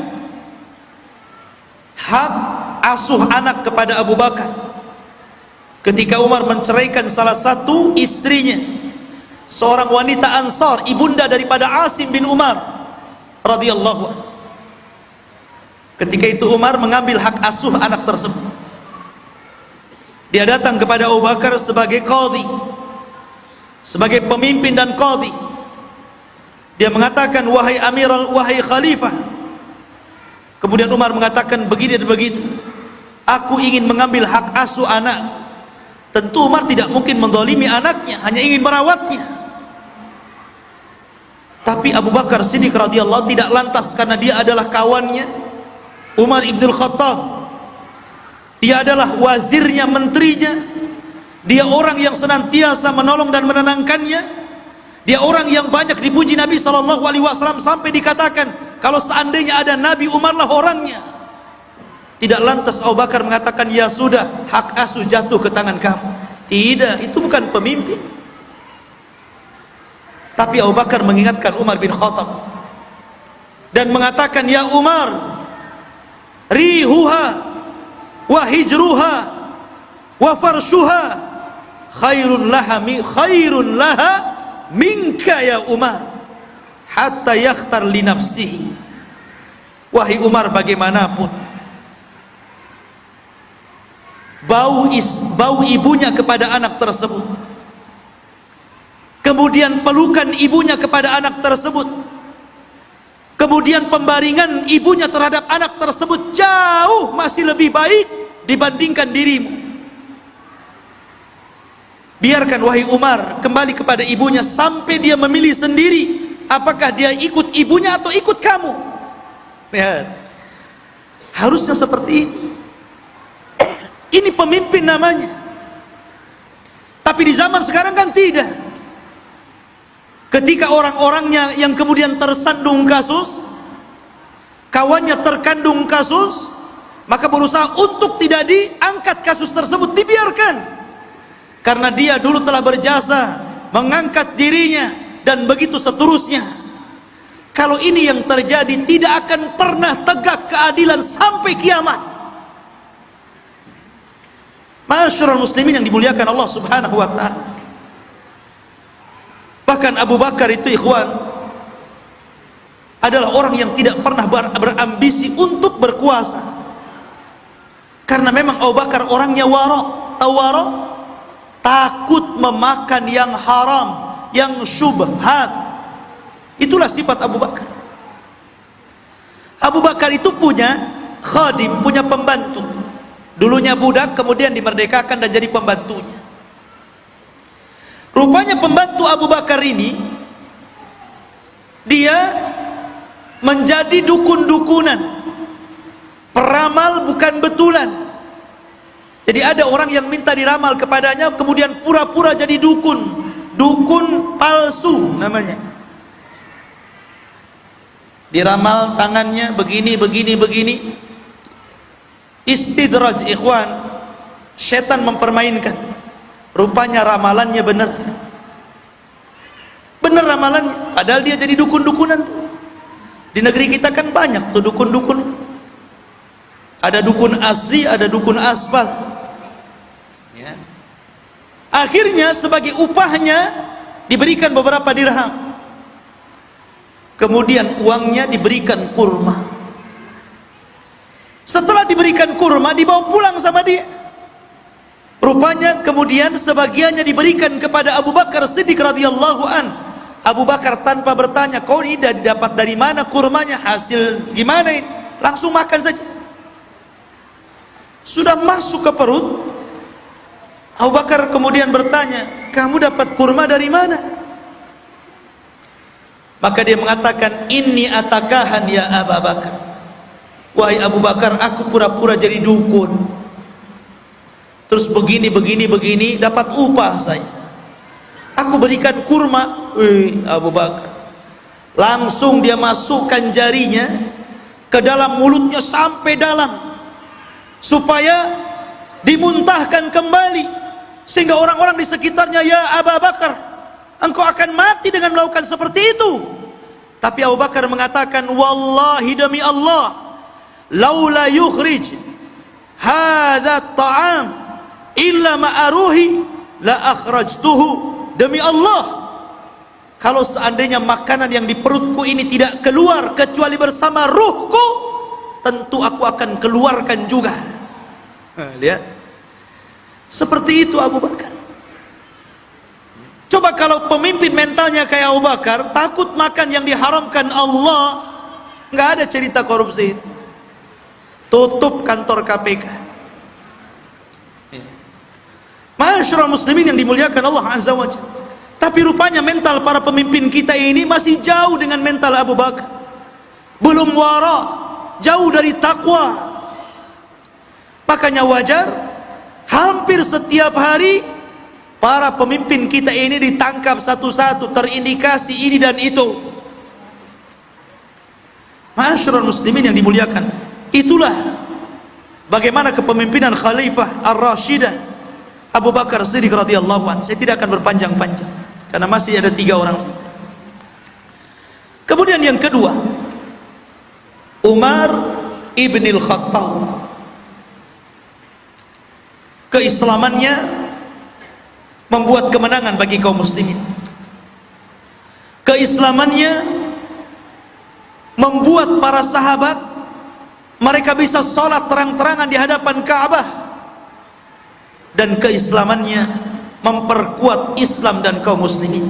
Speaker 1: hak asuh anak kepada Abu Bakar. Ketika Umar menceraikan salah satu istrinya, seorang wanita Ansar, ibunda daripada Asim bin Umar radhiyallahu anhu. Ketika itu Umar mengambil hak asuh anak tersebut. Dia datang kepada Abu Bakar sebagai qadhi, sebagai pemimpin dan qadhi. Dia mengatakan, wahai amiral, wahai khalifah. Kemudian Umar mengatakan begini dan begitu, aku ingin mengambil hak asuh anak. Tentu Umar tidak mungkin menzalimi anaknya, hanya ingin merawatnya. Tapi Abu Bakar Siddiq radhiyallahu tidak lantas, karena dia adalah kawannya Umar ibn Khattab. Dia adalah wazirnya, menterinya. Dia orang yang senantiasa menolong dan menenangkannya. Dia orang yang banyak dipuji Nabi SAW, sampai dikatakan kalau seandainya ada Nabi, Umarlah orangnya. Tidak lantas Abu Bakar mengatakan, ya sudah, hak asuh jatuh ke tangan kamu. Tidak, itu bukan pemimpin. Tapi Abu Bakar mengingatkan Umar bin Khattab dan mengatakan, ya Umar, rihuha wa hijruha wa farshuha khairun laha minka ya Umar, hatta yakhtar li nafsihi. Wahai Umar, bagaimanapun bau ibunya kepada anak tersebut, kemudian pelukan ibunya kepada anak tersebut, kemudian pembaringan ibunya terhadap anak tersebut jauh masih lebih baik dibandingkan dirimu. Biarkan wahai Umar kembali kepada ibunya sampai dia memilih sendiri apakah dia ikut ibunya atau ikut kamu. Ya, harusnya seperti ini. Ini pemimpin namanya. Tapi di zaman sekarang kan tidak. Ketika orang-orangnya yang kemudian tersandung kasus, kawannya terkandung kasus, maka berusaha untuk tidak diangkat kasus tersebut, dibiarkan. Karena dia dulu telah berjasa mengangkat dirinya, dan begitu seterusnya. Kalau ini yang terjadi, tidak akan pernah tegak keadilan sampai kiamat. Masyarul muslimin yang dimuliakan Allah Subhanahu wa ta'ala. Bahkan Abu Bakar itu, ikhwan, adalah orang yang tidak pernah berambisi untuk berkuasa. Karena memang Abu Bakar orangnya wara'. Tahu wara'? Takut memakan yang haram, yang syubhat. Itulah sifat Abu Bakar. Abu Bakar itu punya khadim, punya pembantu. Dulunya budak, kemudian dimerdekakan dan jadi pembantunya. Rupanya pembantu Abu Bakar ini, dia menjadi dukun-dukunan, peramal bukan betulan. Jadi ada orang yang minta diramal kepadanya, kemudian pura-pura jadi dukun. Dukun palsu namanya. diramal tangannya begini begini begini. Istidraj ikhwan, setan mempermainkan. Rupanya ramalannya benar. Benar ramalannya, padahal dia jadi dukun-dukunan tuh. Di negeri kita kan banyak tuh dukun-dukun. Ada dukun asli, ada dukun aspal. Ya. Akhirnya sebagai upahnya diberikan beberapa dirham. Kemudian uangnya diberikan kurma. Setelah diberikan kurma, dibawa pulang sama dia. Rupanya kemudian sebagiannya diberikan kepada Abu Bakar Siddiq radhiyallahu an. Abu Bakar tanpa bertanya, kau ini dapat dari mana kurmanya, hasil gimana ini? Langsung makan saja. Sudah masuk ke perut, Abu Bakar kemudian bertanya, kamu dapat kurma dari mana? Maka dia mengatakan, inni atakahan ya Abu Bakar. Wahai Abu Bakar, aku pura-pura jadi dukun. Terus begini, dapat upah saya. Aku berikan kurma. Abu Bakar. Langsung dia masukkan jarinya ke dalam mulutnya sampai dalam, supaya dimuntahkan kembali. Sehingga orang-orang di sekitarnya, ya Abu Bakar, engkau akan mati dengan melakukan seperti itu. Tapi Abu Bakar mengatakan, wallahi demi Allah, laula yukhrij hadha ta'am illa ma'aruhi la akhrajtuhu. Demi Allah, kalau seandainya makanan yang di perutku ini tidak keluar kecuali bersama ruhku, tentu aku akan keluarkan juga. Lihat, seperti itu Abu Bakar. Coba kalau pemimpin mentalnya kayak Abu Bakar, takut makan yang diharamkan Allah, nggak ada cerita korupsi itu. Tutup kantor KPK. Masyarakat muslimin yang dimuliakan Allah Azza wa Jalla. Tapi rupanya mental para pemimpin kita ini masih jauh dengan mental Abu Bakar. Belum wara, jauh dari takwa. Makanya wajar hampir setiap hari para pemimpin kita ini ditangkap satu-satu, terindikasi ini dan itu. Masyarakat muslimin yang dimuliakan, itulah bagaimana kepemimpinan Khalifah Ar-Rashidah Abu Bakar Siddiq radhiyallahu anhu. Saya tidak akan berpanjang-panjang karena masih ada 3 orang. Kemudian yang kedua, Umar ibn al-Khattab. Keislamannya membuat kemenangan bagi kaum muslimin. Keislamannya membuat para sahabat mereka bisa sholat terang-terangan di hadapan Ka'bah. Dan keislamannya memperkuat Islam dan kaum muslimin.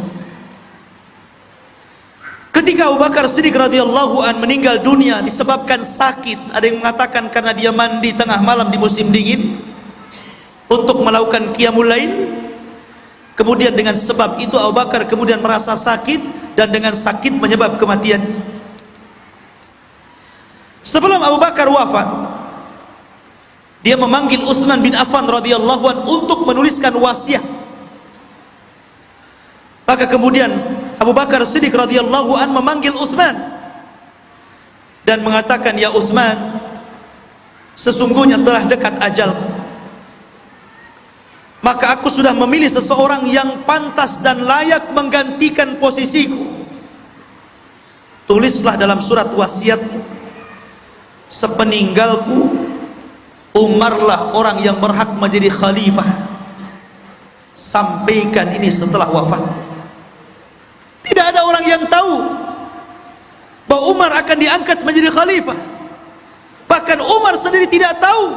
Speaker 1: Ketika Abu Bakar Siddiq radhiyallahu an meninggal dunia disebabkan sakit, ada yang mengatakan karena dia mandi tengah malam di musim dingin untuk melakukan qiyamul lail. Kemudian dengan sebab itu Abu Bakar kemudian merasa sakit, dan dengan sakit menyebab kematian. Sebelum Abu Bakar wafat, dia memanggil Utsman bin Affan radhiyallahu an untuk menuliskan wasiat. Maka kemudian Abu Bakar Siddiq radhiyallahu an memanggil Utsman dan mengatakan, ya Utsman, sesungguhnya telah dekat ajalku. Maka aku sudah memilih seseorang yang pantas dan layak menggantikan posisiku. Tulislah dalam surat wasiatmu, sepeninggalku Umarlah orang yang berhak menjadi khalifah. Sampaikan ini setelah wafat. Tidak ada orang yang tahu bahwa Umar akan diangkat menjadi khalifah. Bahkan Umar sendiri tidak tahu.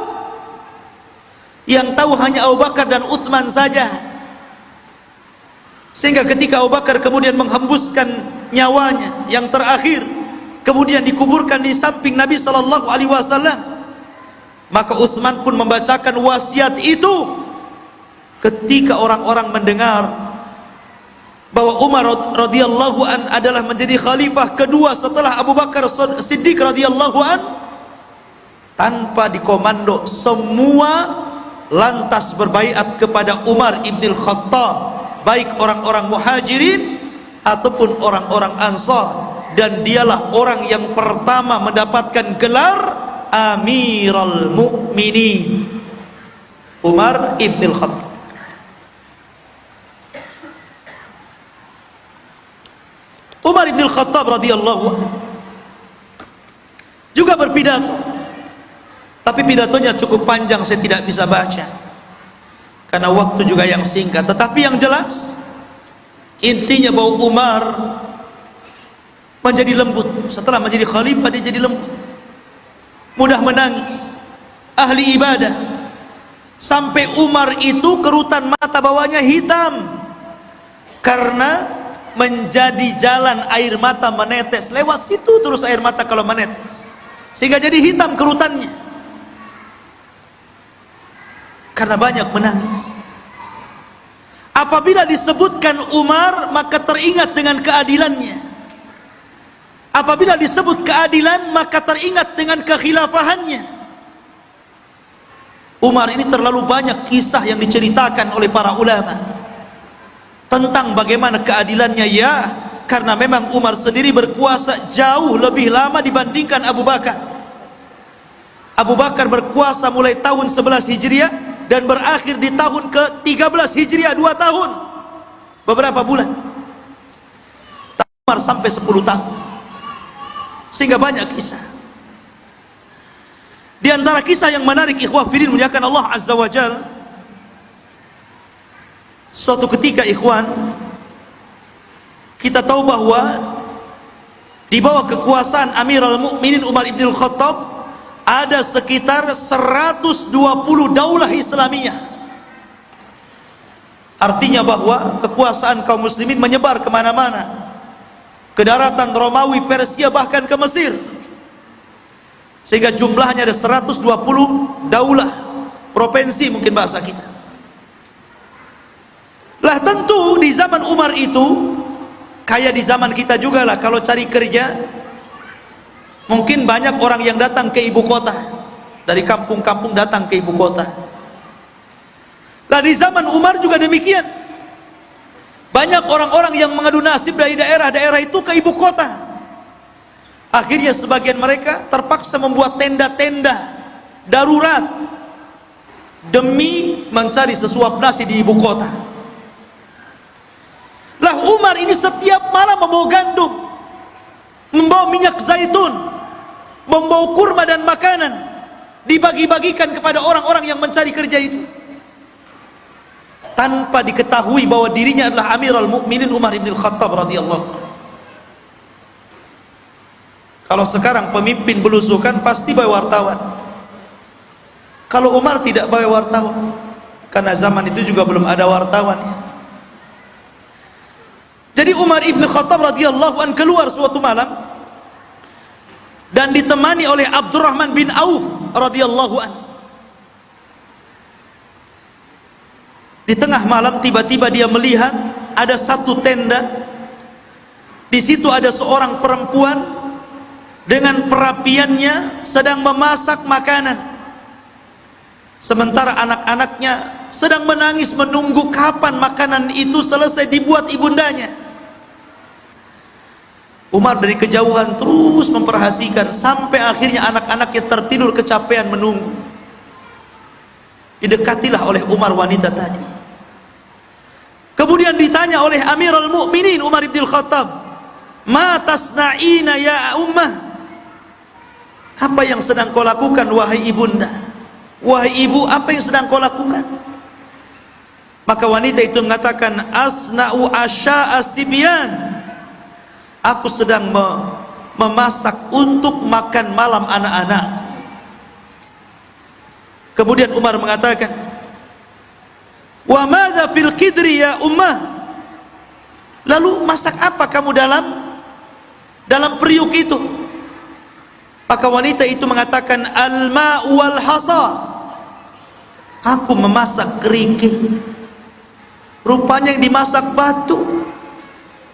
Speaker 1: Yang tahu hanya Abu Bakar dan Utsman saja. Sehingga ketika Abu Bakar kemudian menghembuskan nyawanya yang terakhir, kemudian dikuburkan di samping Nabi sallallahu alaihi wasallam, maka Utsman pun membacakan wasiat itu. Ketika orang-orang mendengar bahwa Umar radhiyallahu an adalah menjadi khalifah kedua setelah Abu Bakar Siddiq radhiyallahu an, tanpa dikomando semua lantas berbaiat kepada Umar ibn al-Khattab, baik orang-orang muhajirin ataupun orang-orang ansar dan dialah orang yang pertama mendapatkan gelar Amirul Mukminin, Umar ibn al-Khattab. Umar ibn al-Khattab radhiyallahu anhu juga berpidato, tapi pidatonya cukup panjang, saya tidak bisa baca karena waktu juga yang singkat. Tetapi yang jelas intinya bahwa Umar menjadi lembut. Setelah menjadi khalifah dia jadi lembut, mudah menangis, ahli ibadah. Sampai Umar itu kerutan mata bawahnya hitam karena menjadi jalan air mata menetes. Lewat situ terus air mata kalau menetes, sehingga jadi hitam kerutannya karena banyak menangis. Apabila disebutkan Umar, maka teringat dengan keadilannya. Apabila disebut keadilan, maka teringat dengan kekhilafahannya. Umar ini terlalu banyak kisah yang diceritakan oleh para ulama tentang bagaimana keadilannya, ya, karena memang Umar sendiri berkuasa jauh lebih lama dibandingkan Abu Bakar. Abu Bakar berkuasa mulai tahun 11 Hijriah dan berakhir di tahun ke-13 Hijriah, 2 tahun beberapa bulan. Umar sampai 10 tahun, sehingga banyak kisah. Di antara kisah yang menarik, ikhwah fillah muliakan Allah Azza wa Jalla, suatu ketika ikhwan, kita tahu bahwa di bawah kekuasaan Amirul Mukminin Umar ibn al-Khattab ada sekitar 120 daulah Islamiyah. Artinya bahwa kekuasaan kaum muslimin menyebar kemana-mana, ke daratan Romawi, Persia, bahkan ke Mesir, sehingga jumlahnya ada 120 daulah, provinsi mungkin bahasa kita. Lah tentu di zaman Umar itu kayak di zaman kita juga lah, kalau cari kerja mungkin banyak orang yang datang ke ibu kota, dari kampung-kampung datang ke ibu kota. Lah di zaman Umar juga demikian, banyak orang-orang yang mengadu nasib dari daerah-daerah itu ke ibu kota. Akhirnya sebagian mereka terpaksa membuat tenda-tenda darurat demi mencari sesuap nasi di ibu kota. Lah Umar ini setiap malam membawa gandum, membawa minyak zaitun, membawa kurma dan makanan, dibagi-bagikan kepada orang-orang yang mencari kerja itu, tanpa diketahui bahwa dirinya adalah Amirul Mukminin Umar ibn al-Khattab radhiyallahu anhu. Kalau sekarang pemimpin belusukan pasti bawa wartawan. Kalau Umar tidak bawa wartawan, karena zaman itu juga belum ada wartawan. Jadi Umar ibn Khattab radhiyallahu anhu keluar suatu malam dan ditemani oleh Abdurrahman bin Auf radhiyallahu anhu. Di tengah malam tiba-tiba dia melihat ada satu tenda. Di situ ada seorang perempuan dengan perapiannya sedang memasak makanan, sementara anak-anaknya sedang menangis menunggu kapan makanan itu selesai dibuat ibundanya. Umar dari kejauhan terus memperhatikan sampai akhirnya anak-anaknya tertidur kecapean menunggu. Didekatilah oleh Umar wanita tadi. Kemudian ditanya oleh Amirul Mukminin Umar ibn al-Khattab, "Ma tasna'ina ya ummah?" Apa yang sedang kau lakukan wahai ibunda? Wahai ibu, apa yang sedang kau lakukan? Maka wanita itu mengatakan, "Asna'u asya'a sibyan." Aku sedang memasak untuk makan malam anak-anak. Kemudian Umar mengatakan, "Wa madza fil qidri ya ummah?" Lalu masak apa kamu dalam periuk itu? Maka wanita itu mengatakan, "Al-ma'u wal hasa." Aku memasak kerikil. Rupanya yang dimasak batu.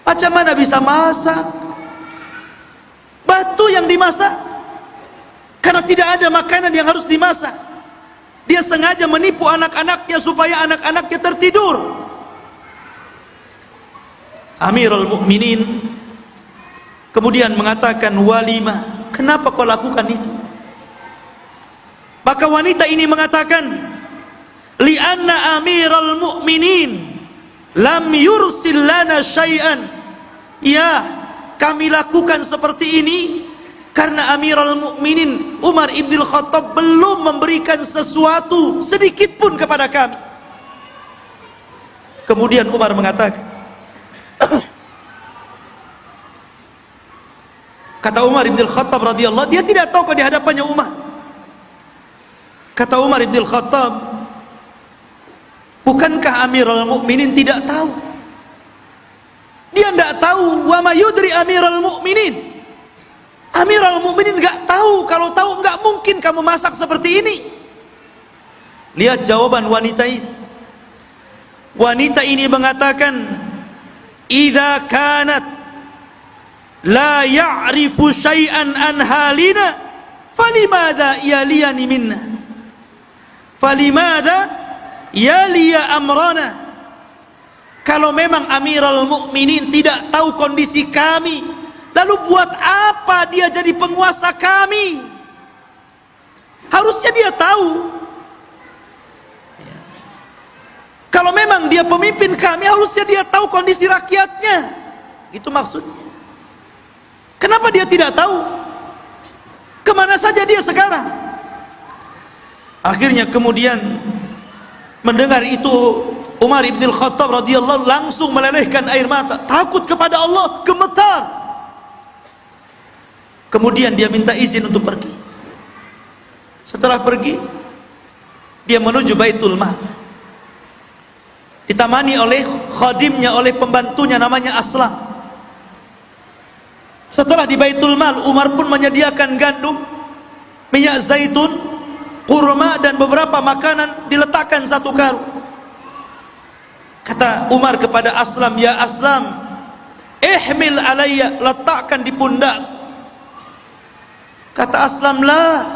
Speaker 1: Macam mana bisa masak batu yang dimasak? Karena tidak ada makanan yang harus dimasak. Dia sengaja menipu anak-anaknya supaya anak-anaknya tertidur. Amirul Mukminin Kemudian mengatakan, walima, kenapa kau lakukan itu? Maka wanita ini mengatakan, li'anna amiral mu'minin lam yursil lana syai'an. Ya, kami lakukan seperti ini karena Amirul Mukminin Umar ibn Khattab belum memberikan sesuatu sedikit pun kepada kami. Kemudian Umar mengatakan, kata Umar ibn Khattab radhiyallahu, dia tidak tahu di hadapannya Umar. Kata Umar ibn Khattab, bukankah Amirul Mukminin tidak tahu? Dia tidak tahu. Wa ma yudri Amirul Mukminin. Amirul Mukminin enggak tahu. Kalau tahu enggak mungkin kamu masak seperti ini. Lihat jawaban wanita ini. Wanita ini mengatakan, idza kanat la ya'rifu syai'an an halina falimada yaliyani minna, falimada yaliya amrana. Kalau memang Amirul Mukminin tidak tahu kondisi kami, lalu buat apa dia jadi penguasa kami? Harusnya dia tahu. Kalau memang dia pemimpin kami, harusnya dia tahu kondisi rakyatnya. Itu maksudnya. Kenapa dia tidak tahu? Kemana saja dia sekarang? Akhirnya kemudian mendengar itu, Umar ibn Khattab radhiyallahu langsung melelehkan air mata, takut kepada Allah, gemetar. Kemudian dia minta izin untuk pergi. Setelah pergi, dia menuju Baitul Mal. Ditamani oleh khadimnya, oleh pembantunya namanya Aslam. Setelah di Baitul Mal, Umar pun menyediakan gandum, minyak zaitun, kurma dan beberapa makanan diletakkan satu karung. Kata Umar kepada Aslam, ya Aslam, ihmil alayya, letakkan di pundak. Kata Aslam, la,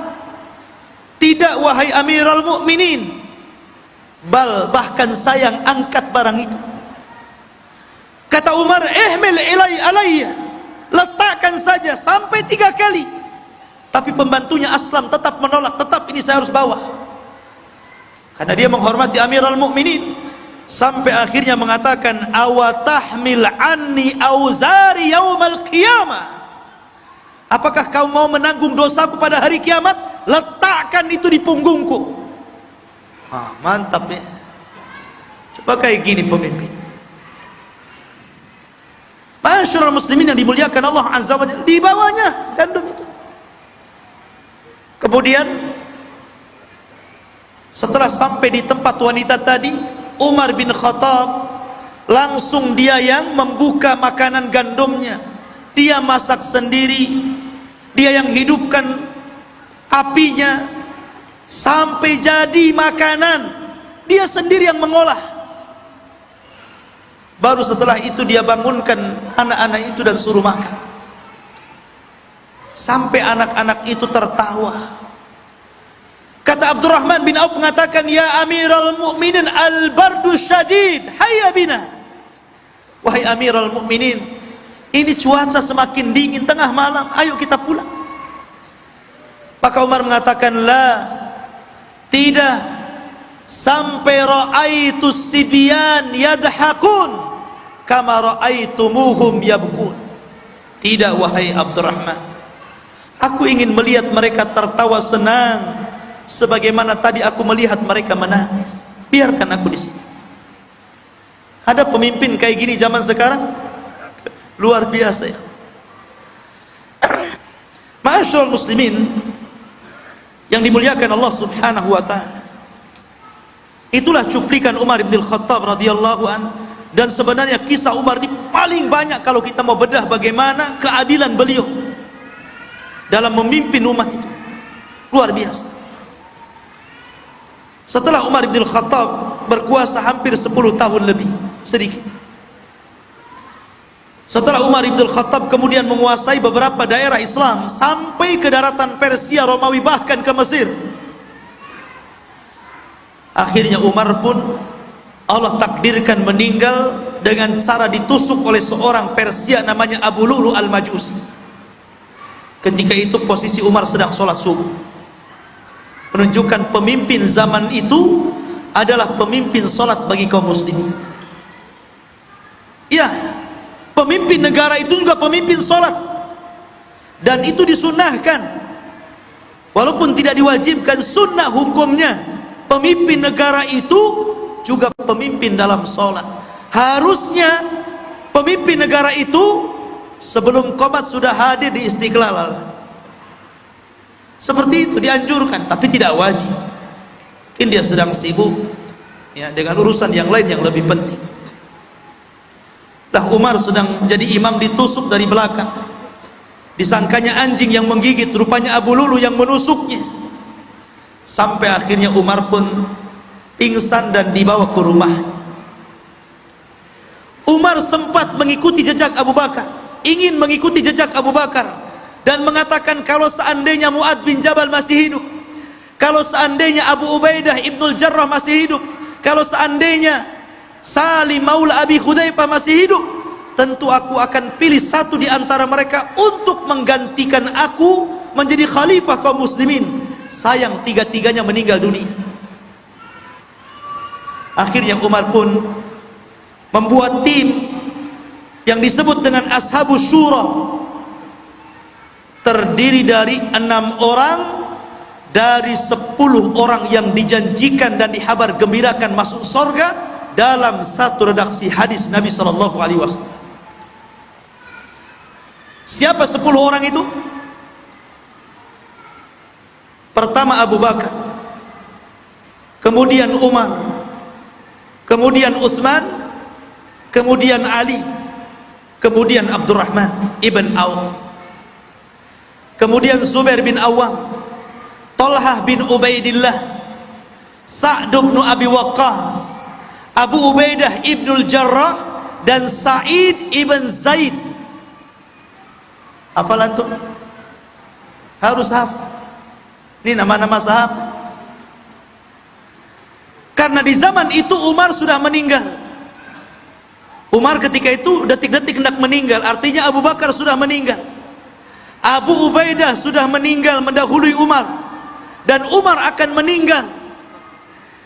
Speaker 1: tidak wahai Amirul Mukminin, bal, bahkan sayang, angkat barang itu. Kata Umar, ihmil alayya, letakkan saja sampai 3 kali. Tapi pembantunya Aslam tetap menolak, tetap ini saya harus bawa, karena dia menghormati Amirul Mukminin. Sampai akhirnya mengatakan, awatahmil anni auzari yaumal qiyamah, apakah kau mau menanggung dosaku pada hari kiamat? Letakkan itu di punggungku. Mantap ya. Coba kayak gini pemimpin. Masyarul muslimin yang dimuliakan Allah azza wa jalla, di bawahnya gandum itu. Kemudian setelah sampai di tempat wanita tadi, Umar bin Khattab langsung dia yang membuka makanan gandumnya, dia masak sendiri, dia yang hidupkan apinya sampai jadi makanan, dia sendiri yang mengolah. Baru setelah itu dia bangunkan anak-anak itu dan suruh makan. Sampai anak-anak itu tertawa. Kata Abdurrahman bin Auf mengatakan, ya Amirul Mukminin, al-bardu syadid, hayya bina. Wahai Amirul Mukminin, ini cuaca semakin dingin, tengah malam, ayo kita pulang. Maka Umar mengatakan, la, tidak, sampai ra'aitu sibyan yadhakun kama ra'aitumuhum yabkun. Tidak wahai Abdurrahman, aku ingin melihat mereka tertawa senang sebagaimana tadi aku melihat mereka menangis. Biarkan aku di sini. Ada pemimpin kayak gini zaman sekarang? Luar biasa ya. Masyaallah muslimin yang dimuliakan Allah subhanahu wa ta'ala. Itulah cuplikan Umar bin Khattab radhiyallahu an. Dan sebenarnya kisah Umar ini paling banyak kalau kita mau bedah bagaimana keadilan beliau dalam memimpin umat itu. Luar biasa. Setelah Umar bin Khattab berkuasa hampir 10 tahun lebih sedikit, setelah Umar bin Khattab kemudian menguasai beberapa daerah Islam sampai ke daratan Persia, Romawi, bahkan ke Mesir. Akhirnya Umar pun Allah takdirkan meninggal dengan cara ditusuk oleh seorang Persia namanya Abu Lu'lu' al-Majusi. Ketika itu posisi Umar sedang sholat subuh, menunjukkan pemimpin zaman itu adalah pemimpin sholat bagi kaum muslimin. Ya, pemimpin negara itu juga pemimpin sholat, dan itu disunahkan walaupun tidak diwajibkan. Sunnah hukumnya pemimpin negara itu juga pemimpin dalam sholat. Harusnya pemimpin negara itu sebelum qomat sudah hadir di Istiqlal. Seperti itu dianjurkan, tapi tidak wajib. Mungkin dia sedang sibuk ya dengan urusan yang lain yang lebih penting. Lah Umar sedang jadi imam ditusuk dari belakang. Disangkanya anjing yang menggigit, rupanya Abu Lu'lu' yang menusuknya. Sampai akhirnya Umar pun pingsan dan dibawa ke rumah. Umar sempat mengikuti jejak Abu Bakar, ingin mengikuti jejak Abu Bakar, dan mengatakan kalau seandainya Mu'adz bin Jabal masih hidup, kalau seandainya Abu Ubaidah ibnul Jarrah masih hidup, kalau seandainya Salim maula Abi Hudzaifah masih hidup, tentu aku akan pilih satu di antara mereka untuk menggantikan aku menjadi khalifah kaum muslimin. Sayang tiga-tiganya meninggal dunia. Akhirnya Umar pun membuat tim yang disebut dengan Ashabus Syura, terdiri dari 6 orang dari 10 orang yang dijanjikan dan dihabar gembirakan masuk surga dalam satu redaksi hadis Nabi SAW. Siapa 10 orang itu? Pertama Abu Bakar, kemudian Umar, kemudian Utsman, kemudian Ali, kemudian Abdurrahman ibn Auf, kemudian Zubair bin Awwam, Talhah bin Ubaidillah, Sa'd bin Abi Waqqas, Abu Ubaidah ibnul Jarrah, dan Sa'id ibn Zaid. Hafalan tuh? Harus hafal. Ini nama-nama sahabat. Karena di zaman itu Umar sudah meninggal. Umar ketika itu detik-detik hendak meninggal, artinya Abu Bakar sudah meninggal. Abu Ubaidah sudah meninggal mendahului Umar, dan Umar akan meninggal.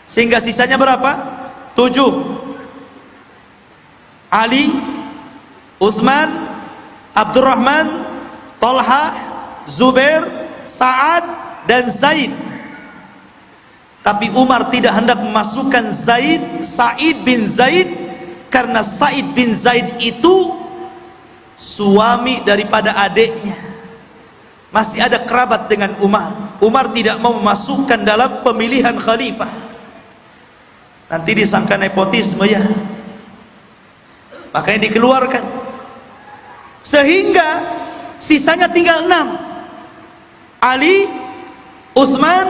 Speaker 1: Sehingga sisanya berapa? 7. Ali, Utsman, Abdurrahman, Talha, Zubair, Sa'ad, dan Zaid. Tapi Umar tidak hendak memasukkan Sa'id bin Zaid, karena Sa'id bin Zaid itu suami daripada adiknya, masih ada kerabat dengan Umar. Umar tidak mau memasukkan dalam pemilihan khalifah, nanti disangka nepotisme ya, makanya dikeluarkan. Sehingga sisanya tinggal 6: Ali, Utsman,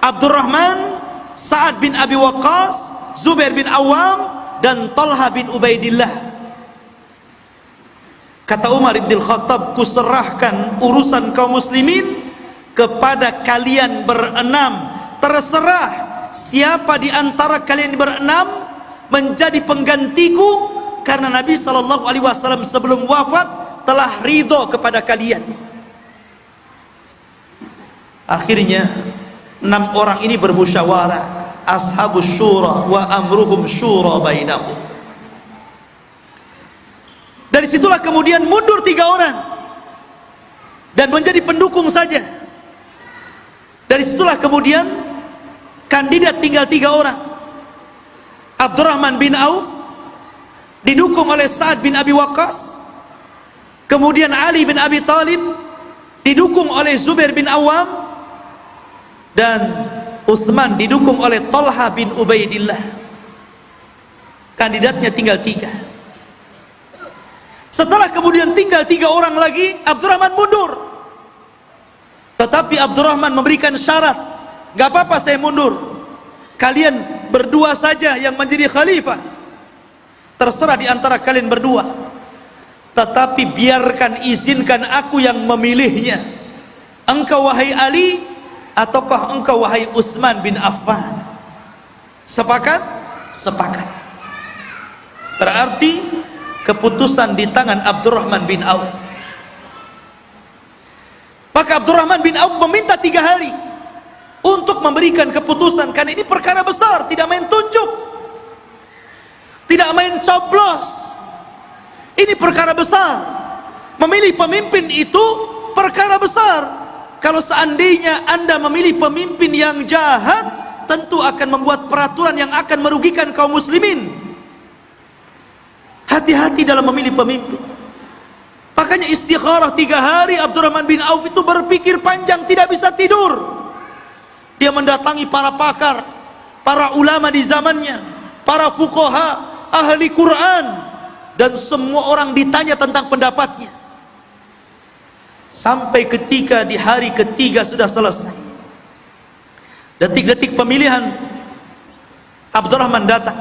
Speaker 1: Abdurrahman, Sa'ad bin Abi Waqqas, Zubair bin Awam, dan Talha bin Ubaidillah. Kata Umar bin Khattab, kuserahkan urusan kaum muslimin kepada kalian berenam. Terserah siapa di antara kalian berenam menjadi penggantiku, karena Nabi SAW sebelum wafat telah ridho kepada kalian. Akhirnya 6 orang ini bermusyawarah. Ashabus syura wa amruhum syura bainahum. Dari situlah kemudian mundur 3 orang dan menjadi pendukung saja. Dari situlah kemudian kandidat tinggal 3 orang. Abdurrahman bin Auf didukung oleh Sa'ad bin Abi Waqqas, kemudian Ali bin Abi Thalib didukung oleh Zubair bin Awam, dan Utsman didukung oleh Talha bin Ubaidillah. Kandidatnya tinggal 3. Setelah kemudian tinggal 3 orang lagi, Abdurrahman mundur. Tetapi Abdurrahman memberikan syarat, gak apa-apa saya mundur, kalian berdua saja yang menjadi khalifah, terserah di antara kalian berdua, tetapi biarkan, izinkan aku yang memilihnya. Engkau wahai Ali, ataukah engkau wahai Utsman bin Affan? Sepakat? sepakat. Berarti keputusan di tangan Abdurrahman bin Auf. Maka Abdurrahman bin Auf meminta 3 hari untuk memberikan keputusan, karena ini perkara besar, tidak main tunjuk, tidak main coblos. Ini perkara besar. Memilih pemimpin itu perkara besar. Kalau seandainya Anda memilih pemimpin yang jahat, tentu akan membuat peraturan yang akan merugikan kaum muslimin. Hati-hati dalam memilih pemimpin. Makanya istikharah 3 hari. Abdurrahman bin Auf itu berpikir panjang, tidak bisa tidur. Dia mendatangi para pakar, para ulama di zamannya, para fuqaha, ahli Quran, dan semua orang ditanya tentang pendapatnya. Sampai ketika di hari ketiga sudah selesai, detik-detik pemilihan, Abdurrahman datang,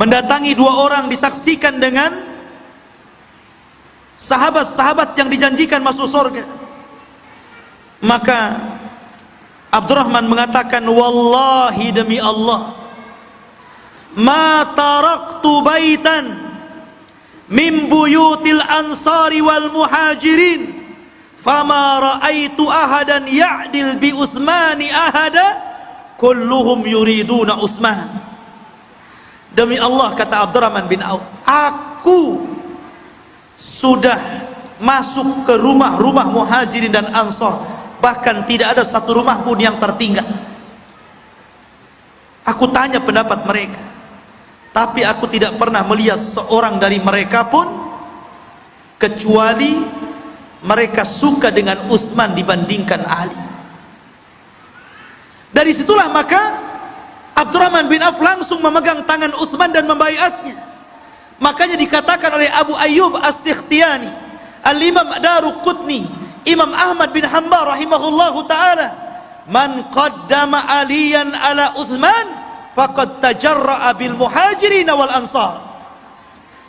Speaker 1: mendatangi 2 orang, disaksikan dengan sahabat-sahabat yang dijanjikan masuk surga. Maka Abdurrahman mengatakan, wallahi demi Allah, ma taraktu baitan min buyutil ansari wal muhajirin fama ra'aitu ahadan ya'dil bi Utsmani ahada kulluhum yuriduna Utsman. Demi Allah, kata Abdurrahman bin Auf, aku sudah masuk ke rumah-rumah muhajirin dan ansar, bahkan tidak ada satu rumah pun yang tertinggal. Aku tanya pendapat mereka, tapi aku tidak pernah melihat seorang dari mereka pun kecuali mereka suka dengan Utsman dibandingkan Ali. Dari situlah maka Abdurrahman bin Auf langsung memegang tangan Utsman dan membaiatnya. Makanya dikatakan oleh Abu Ayyub As-Sikhtiyani, Al-Imam Daruqutni, Imam Ahmad bin Hanbal rahimahullahu ta'ala, man qaddama aliyan ala Utsman faqad tajarra'a bil muhajirin wal ansar.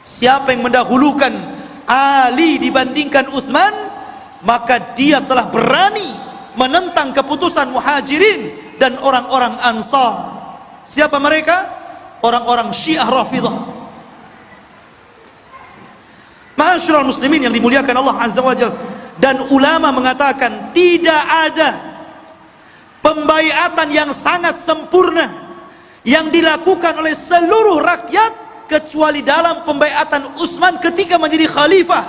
Speaker 1: Siapa yang mendahulukan Ali dibandingkan Utsman, maka dia telah berani menentang keputusan muhajirin dan orang-orang ansar. Siapa mereka? Orang-orang Syiah Rafidah. Ma'asyiral muslimin yang dimuliakan Allah Azza wa Jalla. Dan ulama mengatakan tidak ada pembaiatan yang sangat sempurna yang dilakukan oleh seluruh rakyat kecuali dalam pembaiatan Utsman ketika menjadi khalifah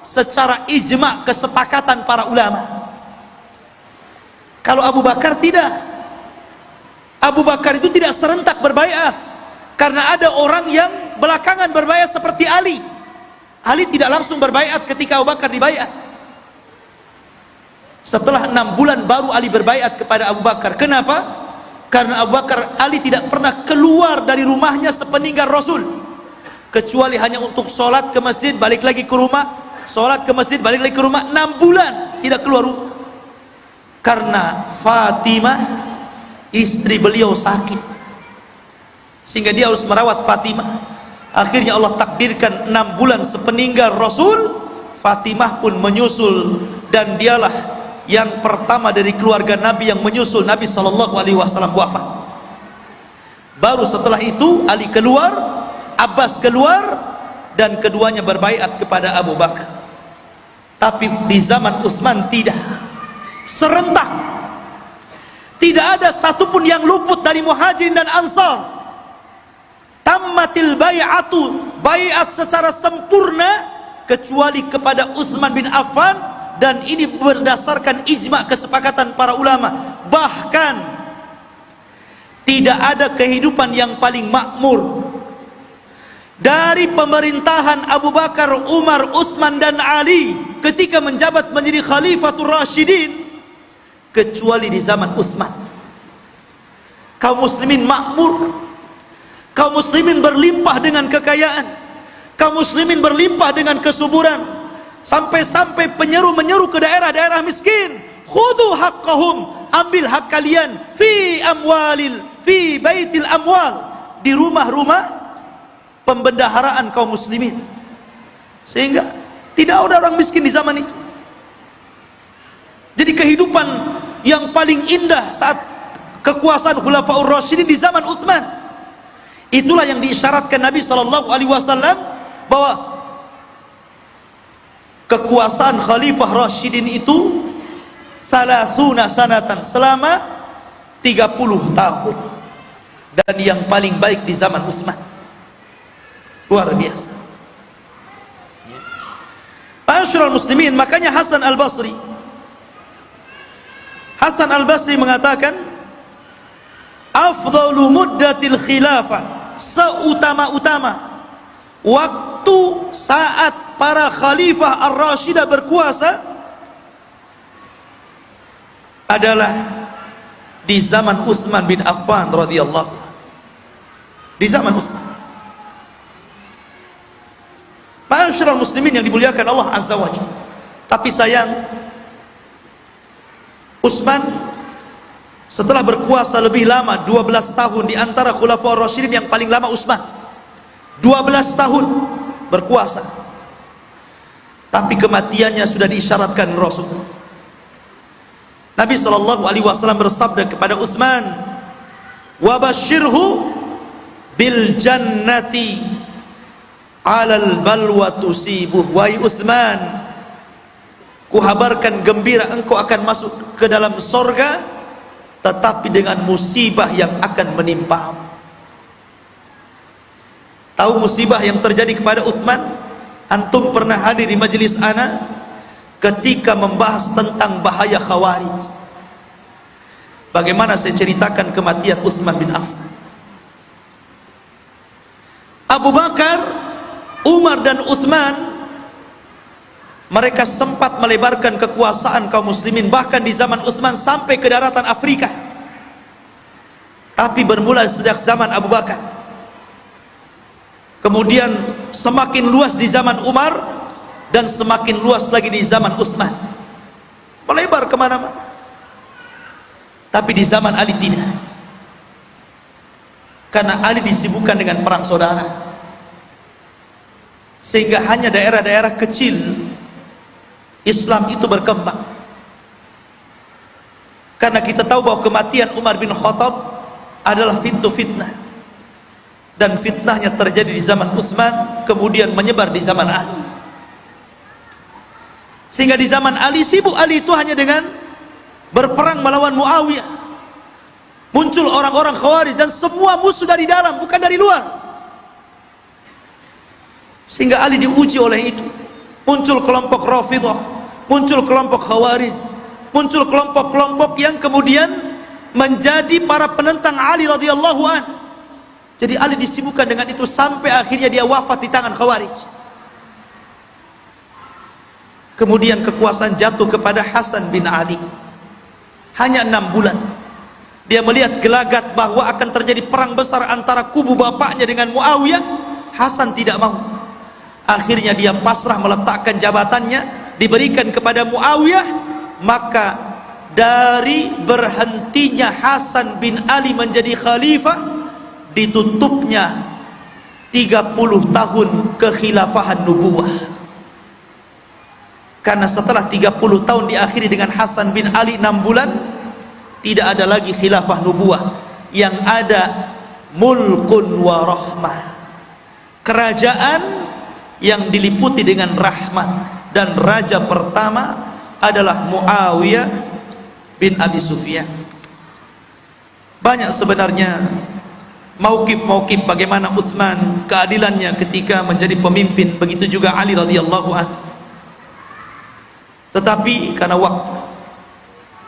Speaker 1: secara ijma', kesepakatan para ulama. Kalau Abu Bakar tidak. Abu Bakar itu tidak serentak berbaiat karena ada orang yang belakangan berbaiat seperti Ali. Ali tidak langsung berbaiat ketika Abu Bakar dibaiat. Setelah 6 bulan baru Ali berbaiat kepada Abu Bakar. Kenapa? Karena Abu Bakar, Ali tidak pernah keluar dari rumahnya sepeninggal Rasul, kecuali hanya untuk sholat ke masjid, balik lagi ke rumah, sholat ke masjid, balik lagi ke rumah. 6 bulan tidak keluar rumah karena Fatimah istri beliau sakit, sehingga dia harus merawat Fatimah. Akhirnya Allah takdirkan 6 bulan sepeninggal Rasul, Fatimah pun menyusul, dan dialah yang pertama dari keluarga Nabi yang menyusul Nabi SAW wafat. Baru setelah itu Ali keluar, Abbas keluar, dan keduanya berbaiat kepada Abu Bakar. Tapi di zaman Utsman tidak serentak, tidak ada satupun yang luput dari muhajirin dan ansar. Tammatil bai'atu, bai'at secara sempurna kecuali kepada Utsman bin Affan, dan ini berdasarkan ijma' kesepakatan para ulama. Bahkan tidak ada kehidupan yang paling makmur dari pemerintahan Abu Bakar, Umar, Utsman dan Ali ketika menjabat menjadi Khalifatul Rasyidin kecuali di zaman Utsman. Kaum muslimin makmur, kaum muslimin berlimpah dengan kekayaan, kaum muslimin berlimpah dengan kesuburan, sampai-sampai penyeru menyeru ke daerah-daerah miskin, khudu haqqahum, ambil hak kalian, fi baitil amwal, di rumah-rumah pembendaharaan kaum muslimin. Sehingga tidak ada orang miskin di zaman itu. Jadi kehidupan yang paling indah saat kekuasaan Khulafaur Rasyidin di zaman Utsman. Itulah yang diisyaratkan Nabi Shallallahu Alaihi Wasallam, bahwa kekuasaan Khalifah Rasyidin itu salasuna sanatan, selama 30 tahun, dan yang paling baik di zaman Utsman. Luar biasa. Ma'asyiral muslimin, makanya Hasan Al-Basri mengatakan, afdalu muddatil khilafah, seutama-utama waktu saat para khalifah ar-rasyidah berkuasa adalah di zaman Utsman bin Affan radhiyallahu anhu. Di zaman Utsman. Ma'asyiral muslimin yang dimuliakan Allah Azza wa Jalla. Tapi sayang, Utsman setelah berkuasa lebih lama, 12 tahun, di antara khulafaur rasyidin yang paling lama Utsman. 12 tahun berkuasa. Tapi kematiannya sudah diisyaratkan Rasul. Nabi sallallahu alaihi wasallam bersabda kepada Utsman, "Wa basyirhu bil jannati 'alal balwa tusibuh." Wahai Utsman, kuhabarkan gembira, engkau akan masuk ke dalam sorga, tetapi dengan musibah yang akan menimpamu. Tahu musibah yang terjadi kepada Utsman? Antum pernah hadir di majelis ana ketika membahas tentang bahaya Khawarij. Bagaimana saya ceritakan kematian Utsman bin Affan. Abu Bakar, Umar dan Utsman, mereka sempat melebarkan kekuasaan kaum muslimin bahkan di zaman Utsman sampai ke daratan Afrika. Tapi bermula sejak zaman Abu Bakar, kemudian semakin luas di zaman Umar, dan semakin luas lagi di zaman Utsman, melebar kemana-mana. Tapi di zaman Ali tidak, karena Ali disibukkan dengan perang saudara, sehingga hanya daerah-daerah kecil Islam itu berkembang. Karena kita tahu bahwa kematian Umar bin Khattab adalah fitnah, dan fitnahnya terjadi di zaman Utsman, kemudian menyebar di zaman Ali. Sehingga di zaman Ali, sibuk Ali itu hanya dengan berperang melawan Muawiyah. Muncul orang-orang Khawarij, dan semua musuh dari dalam, bukan dari luar. Sehingga Ali diuji oleh itu. Muncul kelompok Rafidhah, muncul kelompok Khawarij, muncul kelompok-kelompok yang kemudian menjadi para penentang Ali radhiyallahu anhu. Jadi Ali disibukkan dengan itu sampai akhirnya dia wafat di tangan Khawarij. Kemudian kekuasaan jatuh kepada Hasan bin Ali. Hanya 6 bulan dia melihat gelagat bahwa akan terjadi perang besar antara kubu bapaknya dengan Muawiyah. Hasan tidak mau. Akhirnya dia pasrah meletakkan jabatannya, diberikan kepada Muawiyah. Maka dari berhentinya Hasan bin Ali menjadi khalifah, ditutupnya 30 tahun kekhilafahan nubuwah. Karena setelah 30 tahun diakhiri dengan Hasan bin Ali 6 bulan, tidak ada lagi khilafah nubuwah. Yang ada mulkun wa rahmah, kerajaan yang diliputi dengan rahmat. Dan raja pertama adalah Muawiyah bin Abi Sufyan. Banyak sebenarnya mauqif-mauqif bagaimana Utsman keadilannya ketika menjadi pemimpin, begitu juga Ali radhiyallahu anhu. Tetapi karena waktu,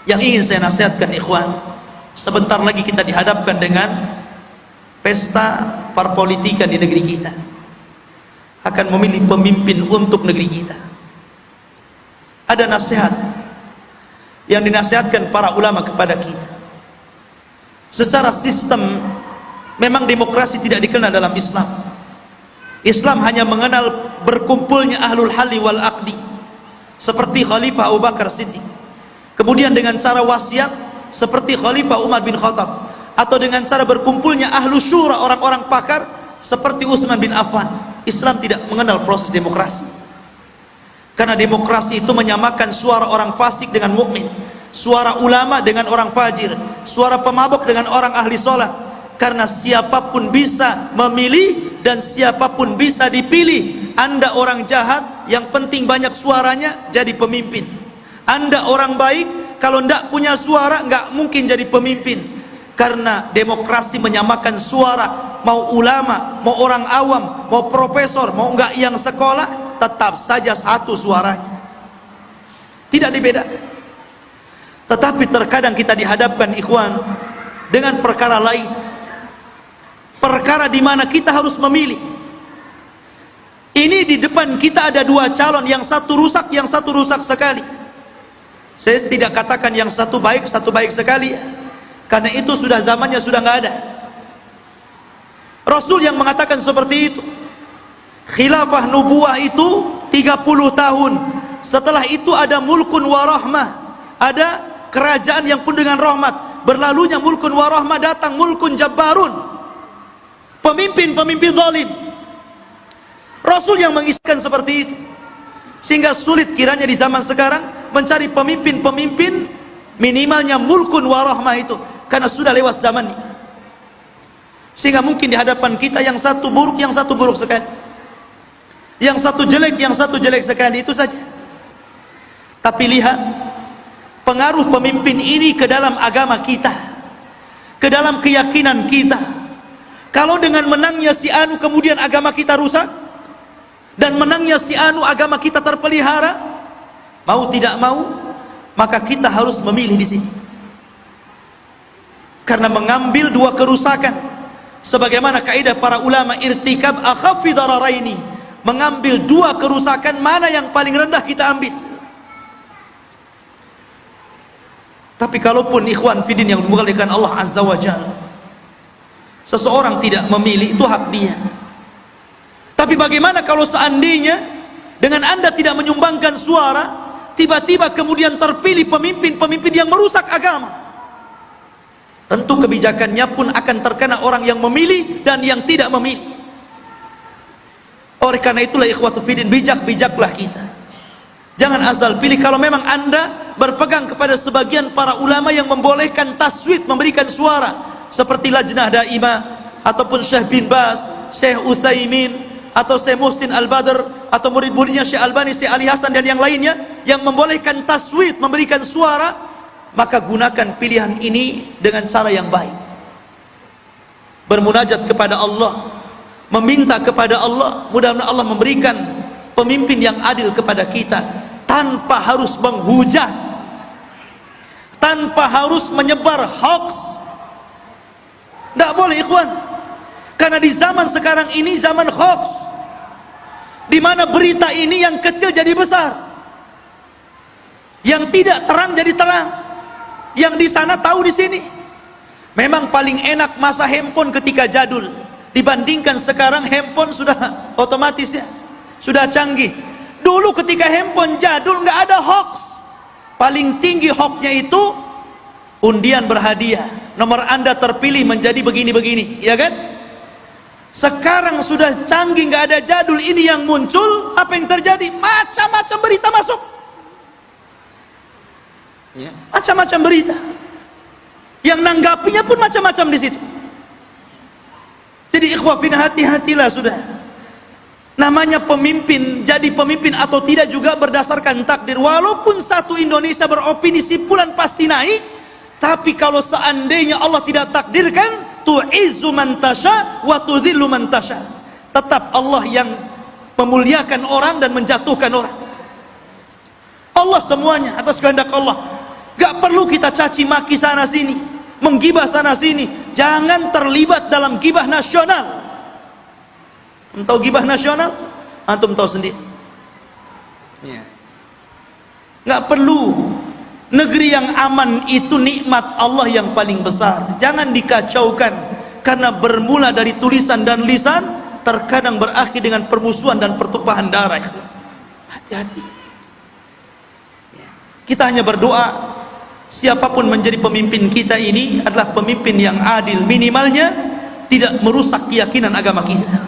Speaker 1: yang ingin saya nasihatkan ikhwan, sebentar lagi kita dihadapkan dengan pesta perpolitikan di negeri kita. Akan memilih pemimpin untuk negeri kita. Ada nasihat yang dinasihatkan para ulama kepada kita. Secara sistem, memang demokrasi tidak dikenal dalam Islam. Islam hanya mengenal berkumpulnya ahlul halli wal aqdi, seperti Khalifah Abu Bakar Siddiq. Kemudian dengan cara wasiat seperti Khalifah Umar bin Khattab, atau dengan cara berkumpulnya ahlu syura, orang-orang pakar seperti Utsman bin Affan. Islam tidak mengenal proses demokrasi. Karena demokrasi itu menyamakan suara orang fasik dengan mukmin, suara ulama dengan orang fajir, suara pemabuk dengan orang ahli sholat. karena siapapun bisa memilih dan siapapun bisa dipilih. Anda orang jahat, yang penting banyak suaranya, jadi pemimpin. Anda orang baik, kalau tidak punya suara nggak mungkin jadi pemimpin. Karena demokrasi menyamakan suara, mau ulama, mau orang awam, mau profesor, mau nggak yang sekolah, tetap saja satu suaranya, tidak dibedakan. Tetapi terkadang kita dihadapkan, ikhwan, dengan perkara lain, perkara di mana kita harus memilih. Ini di depan kita ada dua calon, yang satu rusak, yang satu rusak sekali. Saya tidak katakan yang satu baik sekali, karena itu sudah zamannya sudah nggak ada. Rasul yang mengatakan seperti itu. Khilafah nubuah itu 30 tahun. Setelah itu ada mulkun warahmah, ada kerajaan yang pun dengan rahmat. Berlalunya mulkun warahmah, datang mulkun jabbarun, pemimpin-pemimpin zalim. Rasul yang mengisahkan seperti itu. Sehingga sulit kiranya di zaman sekarang mencari pemimpin-pemimpin minimalnya mulkun warahmah itu, karena sudah lewat zamannya. Sehingga mungkin di hadapan kita yang satu buruk, yang satu buruk sekali, yang satu jelek, yang satu jelek sekali, itu saja. Tapi lihat pengaruh pemimpin ini ke dalam agama kita, ke dalam keyakinan kita. Kalau dengan menangnya si anu kemudian agama kita rusak, dan menangnya si anu agama kita terpelihara, mau tidak mau maka kita harus memilih di sini. Karena mengambil dua kerusakan, sebagaimana kaidah para ulama, irtikab akhaffi dararaini, mengambil dua kerusakan, mana yang paling rendah kita ambil. Tapi kalaupun ikhwan fidin yang dimuliakan Allah Azza wa Jalla, seseorang tidak memilih, itu hak dia. Tapi bagaimana kalau seandainya dengan Anda tidak menyumbangkan suara, tiba-tiba kemudian terpilih pemimpin-pemimpin yang merusak agama? Tentu kebijakannya pun akan terkena orang yang memilih dan yang tidak memilih. Oleh karena itulah ikhwatu fidin, bijak-bijaklah kita. Jangan asal pilih. Kalau memang Anda berpegang kepada sebagian para ulama yang membolehkan taswid, memberikan suara, seperti Lajnah Daimah, ataupun Syekh bin Baz, Syekh Utsaimin, atau Syekh Muhsin Al-Badr, atau murid-muridnya Syekh Albani, Syekh Ali Hasan dan yang lainnya, yang membolehkan taswid, memberikan suara, maka gunakan pilihan ini dengan cara yang baik. Bermunajat kepada Allah, meminta kepada Allah, mudah-mudahan Allah memberikan pemimpin yang adil kepada kita, tanpa harus menghujat, tanpa harus menyebar hoax. Tidak boleh ikhwan, karena di zaman sekarang ini zaman hoax, di mana berita ini yang kecil jadi besar, yang tidak terang jadi terang, yang di sana tahu di sini. Memang paling enak masa handphone ketika jadul, dibandingkan sekarang handphone sudah otomatis ya, sudah canggih. Dulu ketika handphone jadul nggak ada hoax, paling tinggi hoaxnya itu undian berhadiah, nomor Anda terpilih menjadi begini-begini, ya kan? Sekarang sudah canggih, nggak ada jadul, ini yang muncul, apa yang terjadi? Macam-macam berita masuk, macam-macam berita, yang nanggapinya pun macam-macam di situ. Jadi ikhwafin, hati-hatilah sudah. Namanya pemimpin, jadi pemimpin atau tidak juga berdasarkan takdir. Walaupun satu Indonesia beropini simpulan pasti naik, tapi kalau seandainya Allah tidak takdirkan, tu'izzu man tasha wa tudhillu man tasha, tetap Allah yang memuliakan orang dan menjatuhkan orang. Allah semuanya atas kehendak Allah. Gak perlu kita caci maki sana sini, menggibah sana sini. Jangan terlibat dalam gibah nasional. Tahu gibah nasional? Antum tahu sendiri. Nggak perlu. Negeri yang aman itu nikmat Allah yang paling besar. Jangan dikacaukan, karena bermula dari tulisan dan lisan, terkadang berakhir dengan permusuhan dan pertumpahan darah. Hati-hati. Kita hanya berdoa, siapapun menjadi pemimpin kita ini adalah pemimpin yang adil, minimalnya tidak merusak keyakinan agama kita.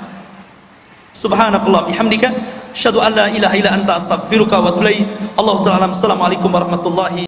Speaker 1: Subhanakallah bihamdika, asyhadu an la ilaha illa anta, astaghfiruka wa atubu ilaik. Allahu ta'ala. Assalamualaikum warahmatullahi